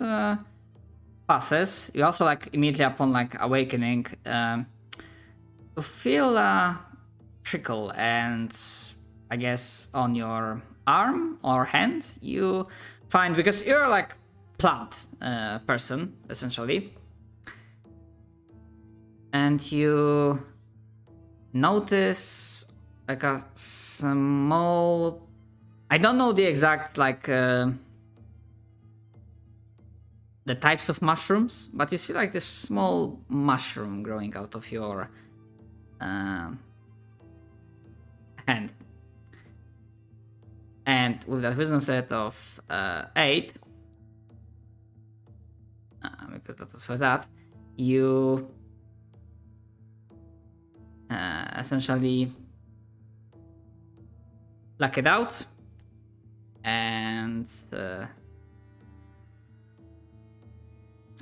passes. You also like immediately upon like awakening, you feel a trickle, and I guess on your arm or hand you find, because you're like plant person essentially, and you notice like a small, I don't know the exact like the types of mushrooms, but you see like this small mushroom growing out of your hand. And with that wisdom set of 8, because that was for that, you essentially pluck it out and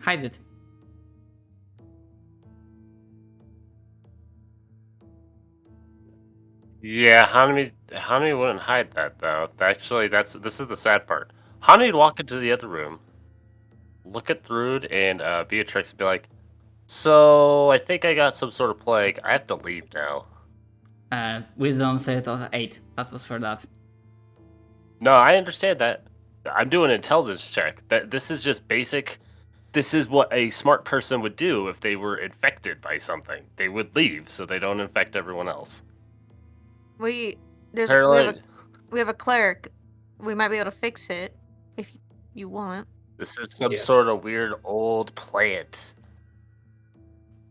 hide it. Yeah, Hanami wouldn't hide that though. Actually, this is the sad part. Hanami would walk into the other room, look at Thrud and Beatrix, and be like, "So I think I got some sort of plague. I have to leave now." Wisdom set of 8. That was for that. No, I understand that. I'm doing an intelligence check. That this is just basic. This is what a smart person would do if they were infected by something. They would leave so they don't infect everyone else. We Apparently, have a cleric. We might be able to fix it if you want. this is some Yes. sort of weird old plant.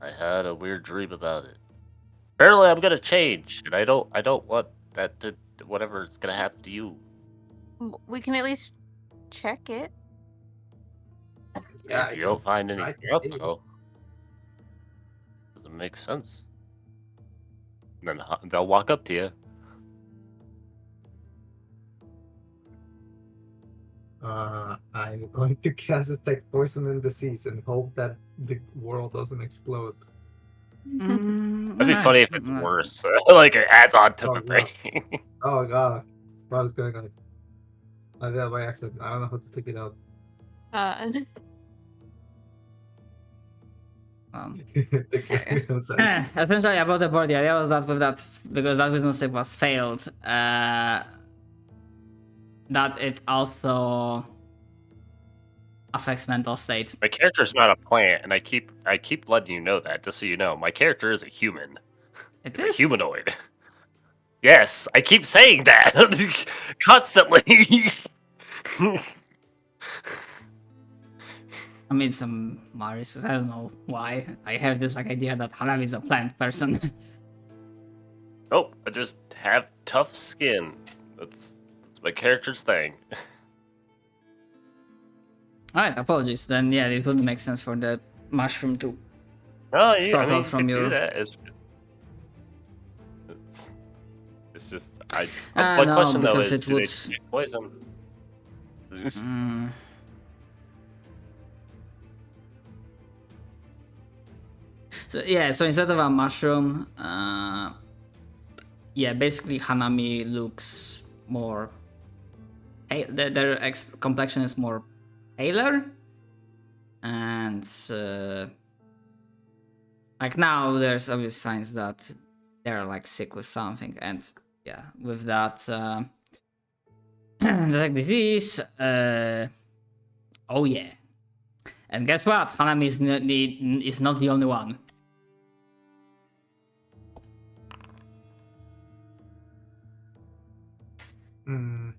I had a weird dream about it. Apparently, I'm gonna change, and I don't want that to whatever's gonna happen to you. We can at least check it. Yeah, If you don't find any I can growth, see. though, doesn't make sense. And then they'll walk up to you. I'm going to cast detect poison and disease and hope that the world doesn't explode. That'd be funny if it's worse. Like it adds on to Oh, the no. thing. Oh god, what is going on? I did that by accident. I don't know how to take it out. I'm sorry. Essentially, about the board, the idea was that with that, because that wisdom save was failed, that it also affects mental state. My character's not a plant, and I keep letting you know that, just so you know. My character is a human. It It's a is. humanoid. Yes, I keep saying that constantly. I mean, some Maris, I don't know why. I have this like idea that Hanami is a plant person. Nope, I just have tough skin. That's my character's thing. Alright, apologies. Then yeah, it wouldn't make sense for the mushroom to No, sprout you out from can your. do that. It's just my No, question though because is, it do would. they take poison? So, yeah, so instead of a mushroom, yeah, basically Hanami looks more. Their complexion is more paler, and like now there's obvious signs that they're like sick with something, and yeah, with that like disease. Oh yeah, and guess what? Hanami is not the only one. Hmm.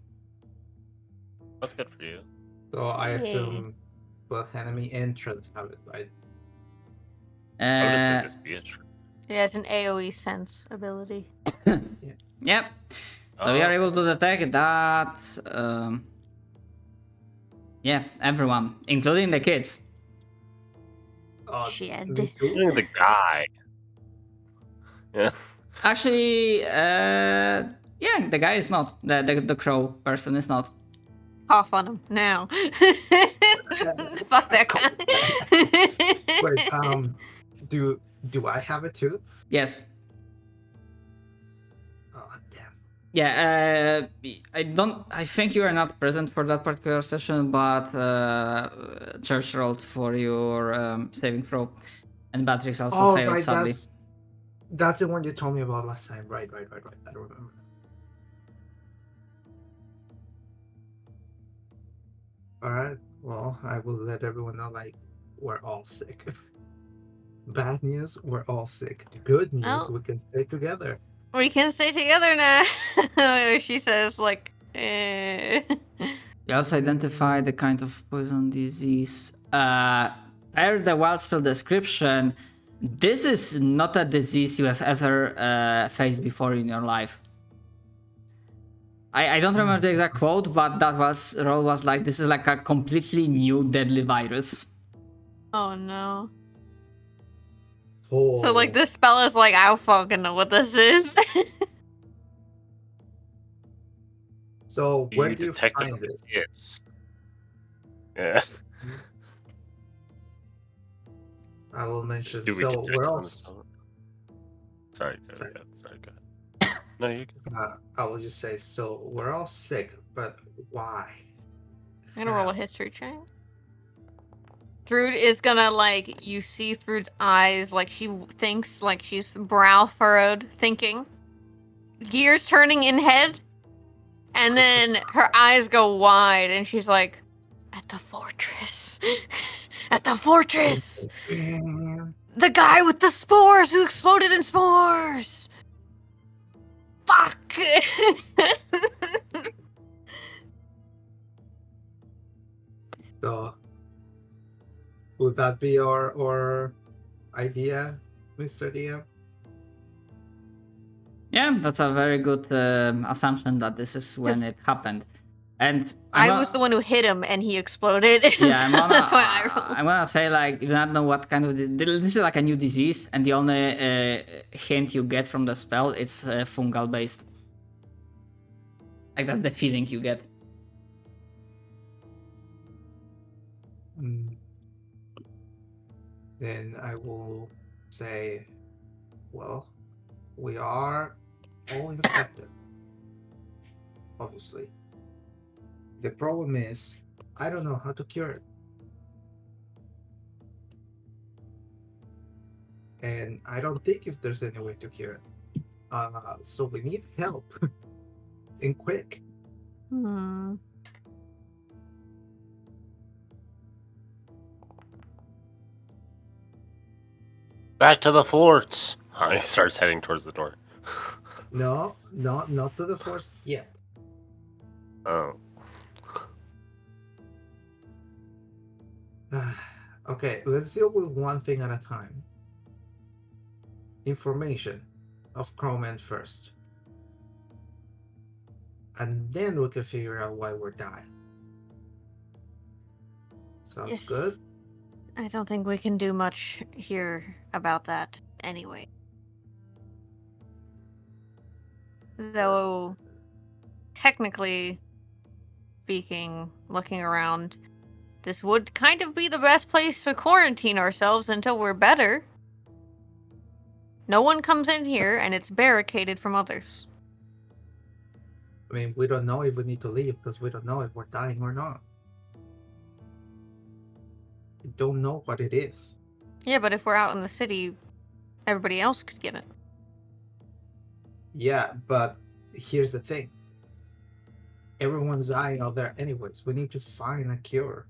That's good for you. So I Yay. assume Well, enemy and Trent have it, right? I would assume Uh, just be a tree. Yeah, it's an AoE sense ability. yep. So we are Oh. able to detect that. Yeah, everyone, including the kids. Shit. Me too. Including the guy. Yeah. Actually, yeah, the guy is not. The crow person is not. Cough on him now. Fuck that guy. Wait, do I have it too? Yes. Oh damn. Yeah, I think you are not present for that particular session, but Church rolled for your saving throw, and Beatrix also Oh failed right, sadly. that's the one you told me about last time. Right. I remember. Alright. Well, I will let everyone know like we're all sick. Bad news, we're all sick. Good news, Oh. we can stay together. We can stay together now. She says, like, You also identify the kind of poison disease. Per the wild spell description, this is not a disease you have ever faced before in your life. I don't remember the exact quote, but that roll was like, this is like a completely new deadly virus. Oh no. Oh. So, like, this spell is like, I don't fucking know what this is. So where do you detect find what this? it is. Yeah. I will mention. Do we So detect we're it all. on the spell? Sorry, go Sorry. ahead. Sorry, go ahead. No, you can. I will just say. So we're all sick, but why? I'm gonna roll a history check. Thrud is gonna, like, you see Thrud's eyes, like, she thinks, like, she's brow furrowed, thinking. Gears turning in head. And then her eyes go wide, and she's like, at the fortress. At the fortress! The guy with the spores who exploded in spores! Fuck! So would that be our idea, Mr. DM? Yeah, that's a very good assumption that this is when Yes. it happened. And I was the one who hit him, and he exploded. Yeah, That's why I rolled. I'm gonna say, like, you do not know what kind of this is like a new disease, and the only hint you get from the spell it's fungal based. Like, that's the feeling you get. Then I will say, well, we are all infected. Obviously. The problem is, I don't know how to cure it. And I don't think if there's any way to cure it. So we need help. And quick. Back to the forts. He starts heading towards the door. No, not to the force yet. Oh. Okay, let's deal with one thing at a time. Information of Crowman first. And then we can figure out why we're dying. Sounds Yes. good? I don't think we can do much here about that anyway. Though, technically speaking, looking around, this would kind of be the best place to quarantine ourselves until we're better. No one comes in here, and it's barricaded from others. I mean, we don't know if we need to leave because we don't know if we're dying or not. We don't know what it is. Yeah, but if we're out in the city, everybody else could get it. Yeah, but here's the thing. Everyone's dying out there anyways. We need to find a cure.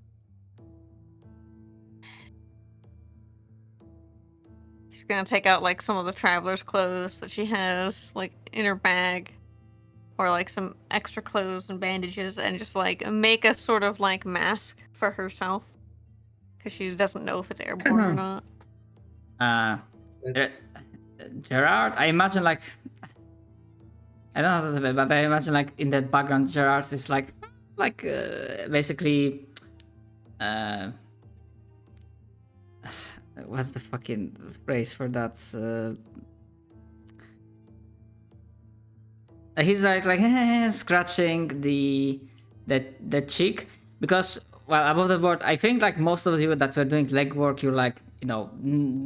She's gonna take out, like, some of the traveler's clothes that she has, like, in her bag. Or, like, some extra clothes and bandages, and just, like, make a sort of, like, mask for herself. because she doesn't know if it's airborne or not. Gerard, I imagine like I don't know how to say it, but I imagine like in that background, Gerard is like basically what's the fucking phrase for that? He's like scratching the cheek because well above the board I think like most of you that were doing legwork you're like do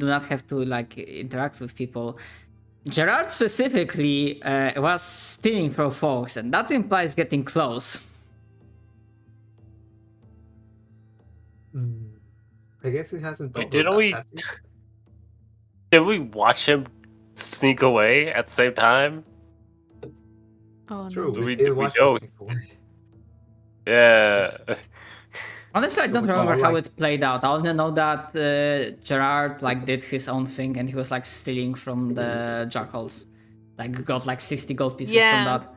not have to like interact with people. Gerard specifically was stealing from folks and that implies getting close. I guess he hasn't. Wait, told us didn't that, we? has he? Did we watch him sneak away at the same time? Oh, True. Do we- did do we watch know- him sneak away. Yeah. Honestly, I don't we remember all, how like- it played out. I only know that Gerard like did his own thing and he was like stealing from the jackals, like got like 60 gold pieces Yeah. from that.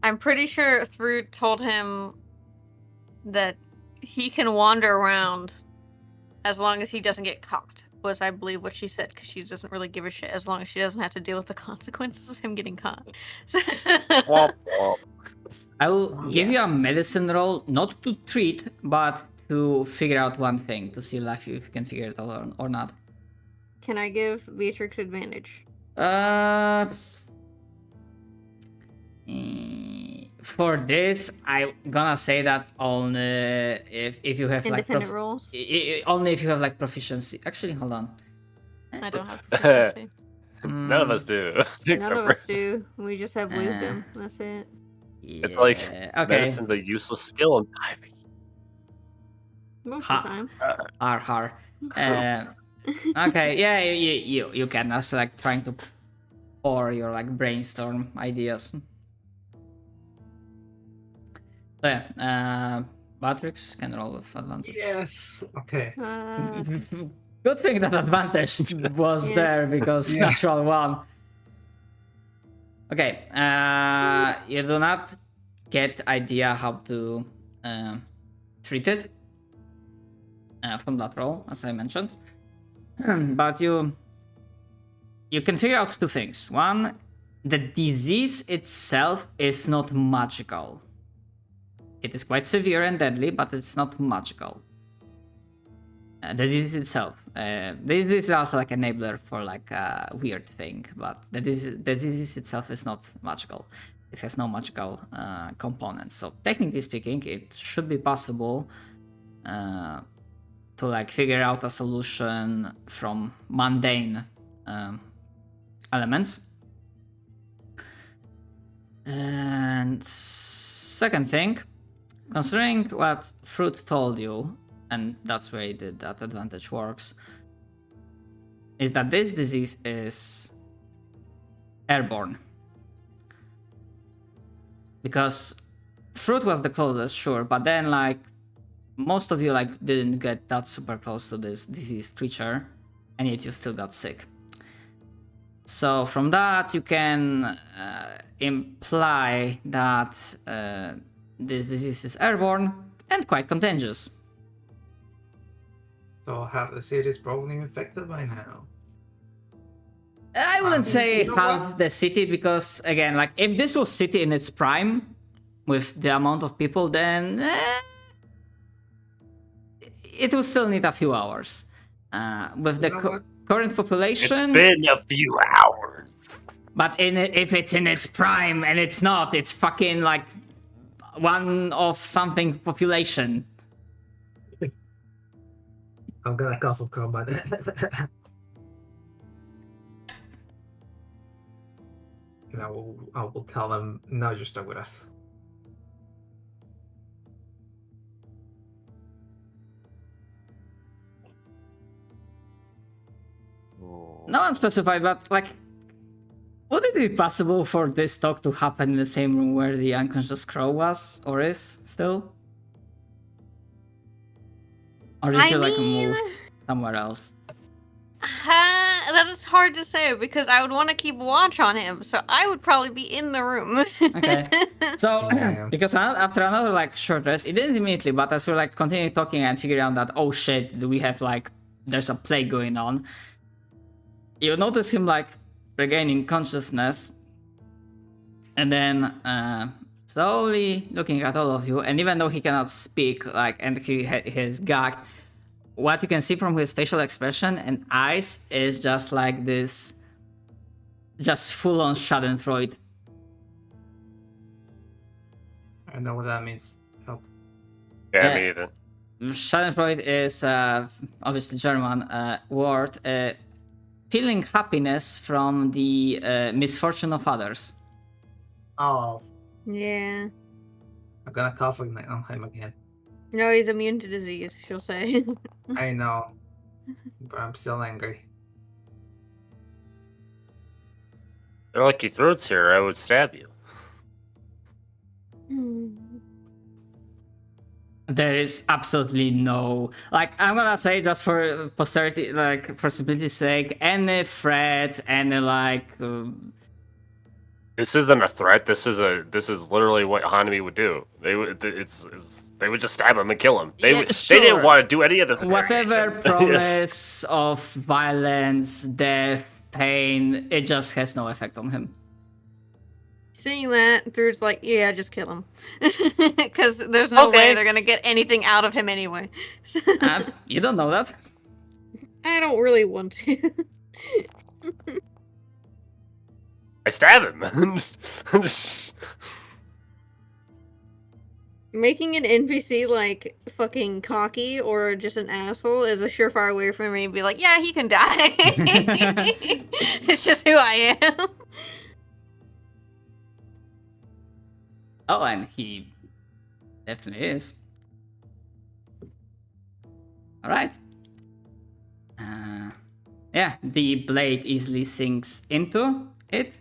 I'm pretty sure Thrud told him that he can wander around as long as he doesn't get caught, was I believe what she said, because she doesn't really give a shit as long as she doesn't have to deal with the consequences of him getting caught. Womp womp. I will give you a medicine roll, not to treat, but to figure out one thing, to see if you can figure it out or not. Can I give Beatrix advantage? For this, I'm gonna say that only if you have like Independent rolls? only if you have like proficiency. Actually, hold on. I don't have proficiency. None of us do. None Except of for- us do. We just have wisdom. That's it. It's like okay. medicine's a useless skill in diving. Most Ha. of the time. Har. Okay, yeah, you can also like trying to pour your like brainstorm ideas. So yeah, Batrix can roll with advantage. Yes. Okay. Good thing that advantage was Yes. there because Yeah. natural one. Okay, you do not get idea how to treat it from that roll, as I mentioned, but you can figure out two things. One, the disease itself is not magical. It is quite severe and deadly, but it's not magical. The disease itself. This is also like enabler for like a weird thing, but the disease itself is not magical. It has no magical components. So technically speaking, it should be possible to like figure out a solution from mundane elements. And second thing, considering what Fruit told you, and that's why that advantage works, is that this disease is airborne. Because Fruit was the closest, sure, but then like most of you like didn't get that super close to this diseased creature, and yet you still got sick. So from that you can imply that this disease is airborne and quite contagious. So half the city is probably infected by now. I wouldn't say you know half what? the city because again, like if this was city in its prime, with the amount of people, then it will still need a few hours. With the You know what? current It's population, been a few hours. but if it's in its prime and it's not, it's fucking like one of something population. I'm gonna cough of combat. And I will tell them, no, you're stuck with us. No one specified, but like, would it be possible for this talk to happen in the same room where the unconscious crow was or is still? Or did I you like mean- moved somewhere else? That is hard to say because I would want to keep watch on him, so I would probably be in the room. Okay. So, Yeah. because after another like short rest, it didn't immediately, but as we like continue talking and figure out that, oh shit, we have like, there's a plague going on, you notice him like regaining consciousness and then slowly looking at all of you, and even though he cannot speak, like, and he is gagged, what you can see from his facial expression and eyes is just like this, just full-on schadenfreude. I know what that means. Help. Yeah, me either. Schadenfreude is obviously German word, feeling happiness from the misfortune of others. Oh, Yeah. I'm gonna cough on him again. No, he's immune to disease, she'll say. I know, but I'm still angry. They're like your throat's here, I would stab you. There is absolutely no, like, I'm gonna say just for posterity, like for simplicity's sake, any threat, any like. This isn't a threat. This is literally what Hanami would do. They would they would just stab him and kill him. They sure. didn't want to do any of the Whatever Yes. promise of violence, death, pain, it just has no effect on him. Seeing that, Drew's like, yeah, just kill him. Because there's no way Okay. they're going to get anything out of him anyway. You don't know that. I don't really want to. I stab him. Making an NPC like fucking cocky or just an asshole is a surefire way for me to be like, yeah, he can die. It's just who I am. Oh, and he definitely is. All right. Yeah, the blade easily sinks into it,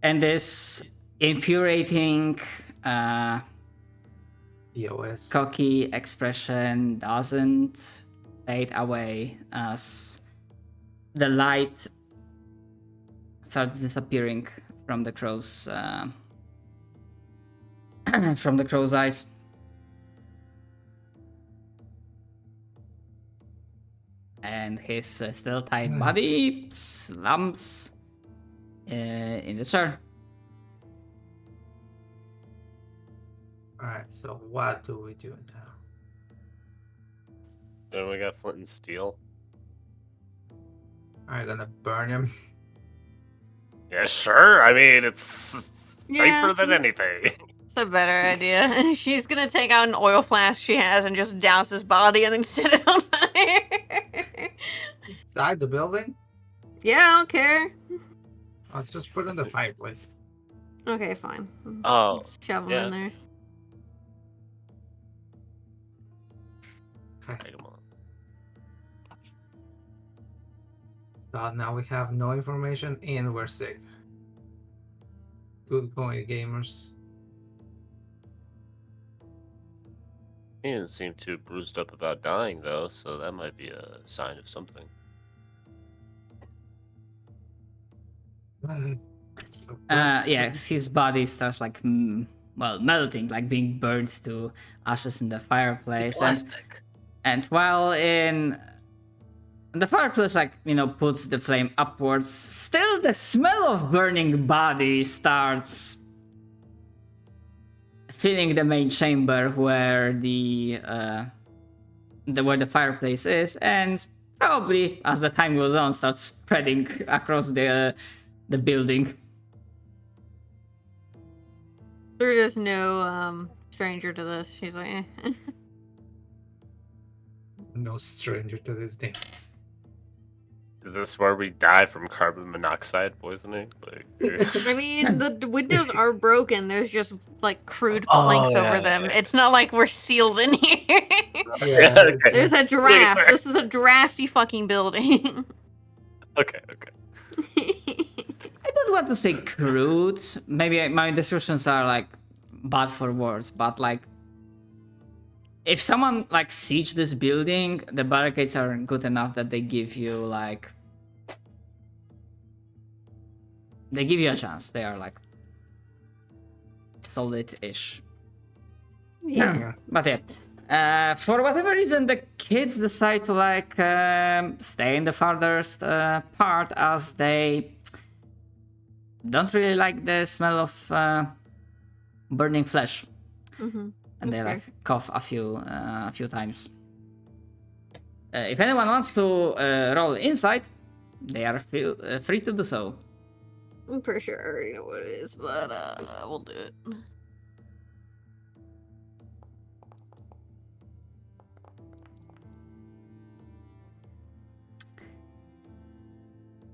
and this infuriating, EOS. cocky expression doesn't fade away as the light starts disappearing from the crow's from the crow's eyes. And his still tight body slumps in the chair. Alright, so what do we do now? Then we got flint and steel. Are you gonna burn him? Yeah, sure. I mean, it's Yeah. safer than anything. It's a better idea. She's gonna take out an oil flask she has and just douse his body and then set it on fire. Inside the building? Yeah, I don't care. Let's just put it in the fireplace. Okay, fine. Oh, Just shove him yeah. in there. Okay. take 'em on. So now we have no information and we're sick. Good going, gamers. He didn't seem too bruised up about dying, though, so that might be a sign of something. So Yes, his body starts like melting, like being burned to ashes in the fireplace. And while in the fireplace, like, puts the flame upwards, still the smell of burning body starts filling the main chamber where the fireplace is, and probably as the time goes on starts spreading across the building. There is no stranger to this. She's like, eh. no stranger to this thing. Is this where we die from carbon monoxide poisoning? Like, I mean, the windows are broken. There's just like crude Oh, planks yeah, over them. yeah. It's not like we're sealed in here. Yeah, okay. There's a draft. This is a drafty fucking building. Okay. I don't want to say crude. Maybe my descriptions are like bad for words, but like if someone like siege this building, the barricades are good enough that they give you like they give you a chance. They are like solid-ish. Yeah. But yeah, for whatever reason, the kids decide to like stay in the farthest part, as they don't really like the smell of burning flesh, and they Okay. like cough a few times. If anyone wants to roll insight, they are free to do so. I'm pretty sure I already know what it is, but we'll do it.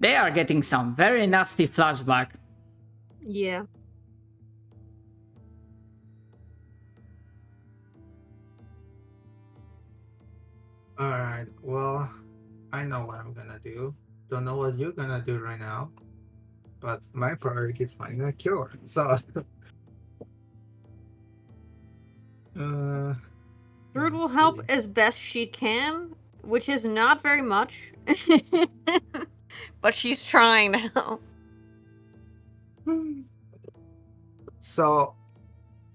They are getting some very nasty flashback. Yeah. Alright, well, I know what I'm gonna do. Don't know what you're gonna do right now, but my priority is finding a cure. So, Brood will let's help see. as best she can, which is not very much. But she's trying to help. So,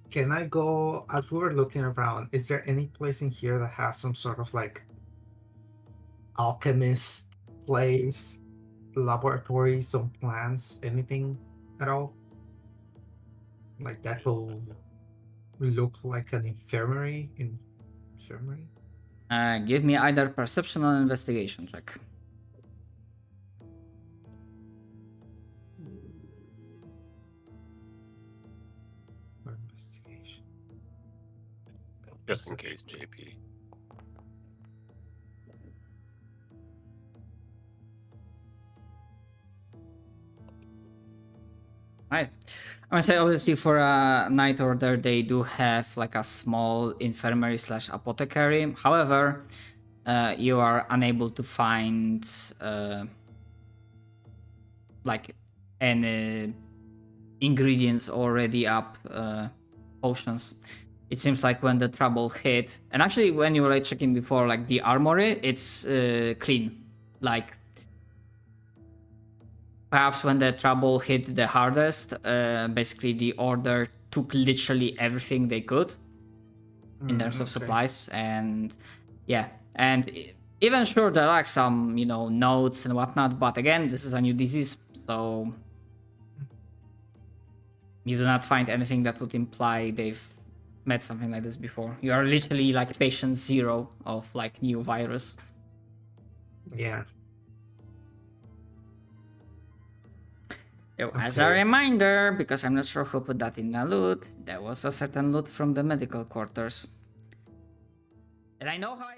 can I go, as we were looking around, is there any place in here that has some sort of like alchemist place, laboratory, some plants, anything at all? Like that will look like an infirmary? Infirmary? Give me either perception or investigation check. Or investigation. Just in case, JP. Right. I'm gonna say obviously for a night order they do have like a small infirmary / apothecary. However, you are unable to find like any ingredients or ready up potions. It seems like when the trouble hit, and actually when you were like checking before, like the armory, it's clean. Like perhaps when the trouble hit the hardest, basically the order took literally everything they could in terms of supplies, and yeah, and even sure there are like some notes and whatnot, but again this is a new disease, so you do not find anything that would imply they've met something like this before. You are literally like patient zero of like new virus. Yeah. As a Okay. reminder, because I'm not sure who put that in the loot, there was a certain loot from the medical quarters. And I know how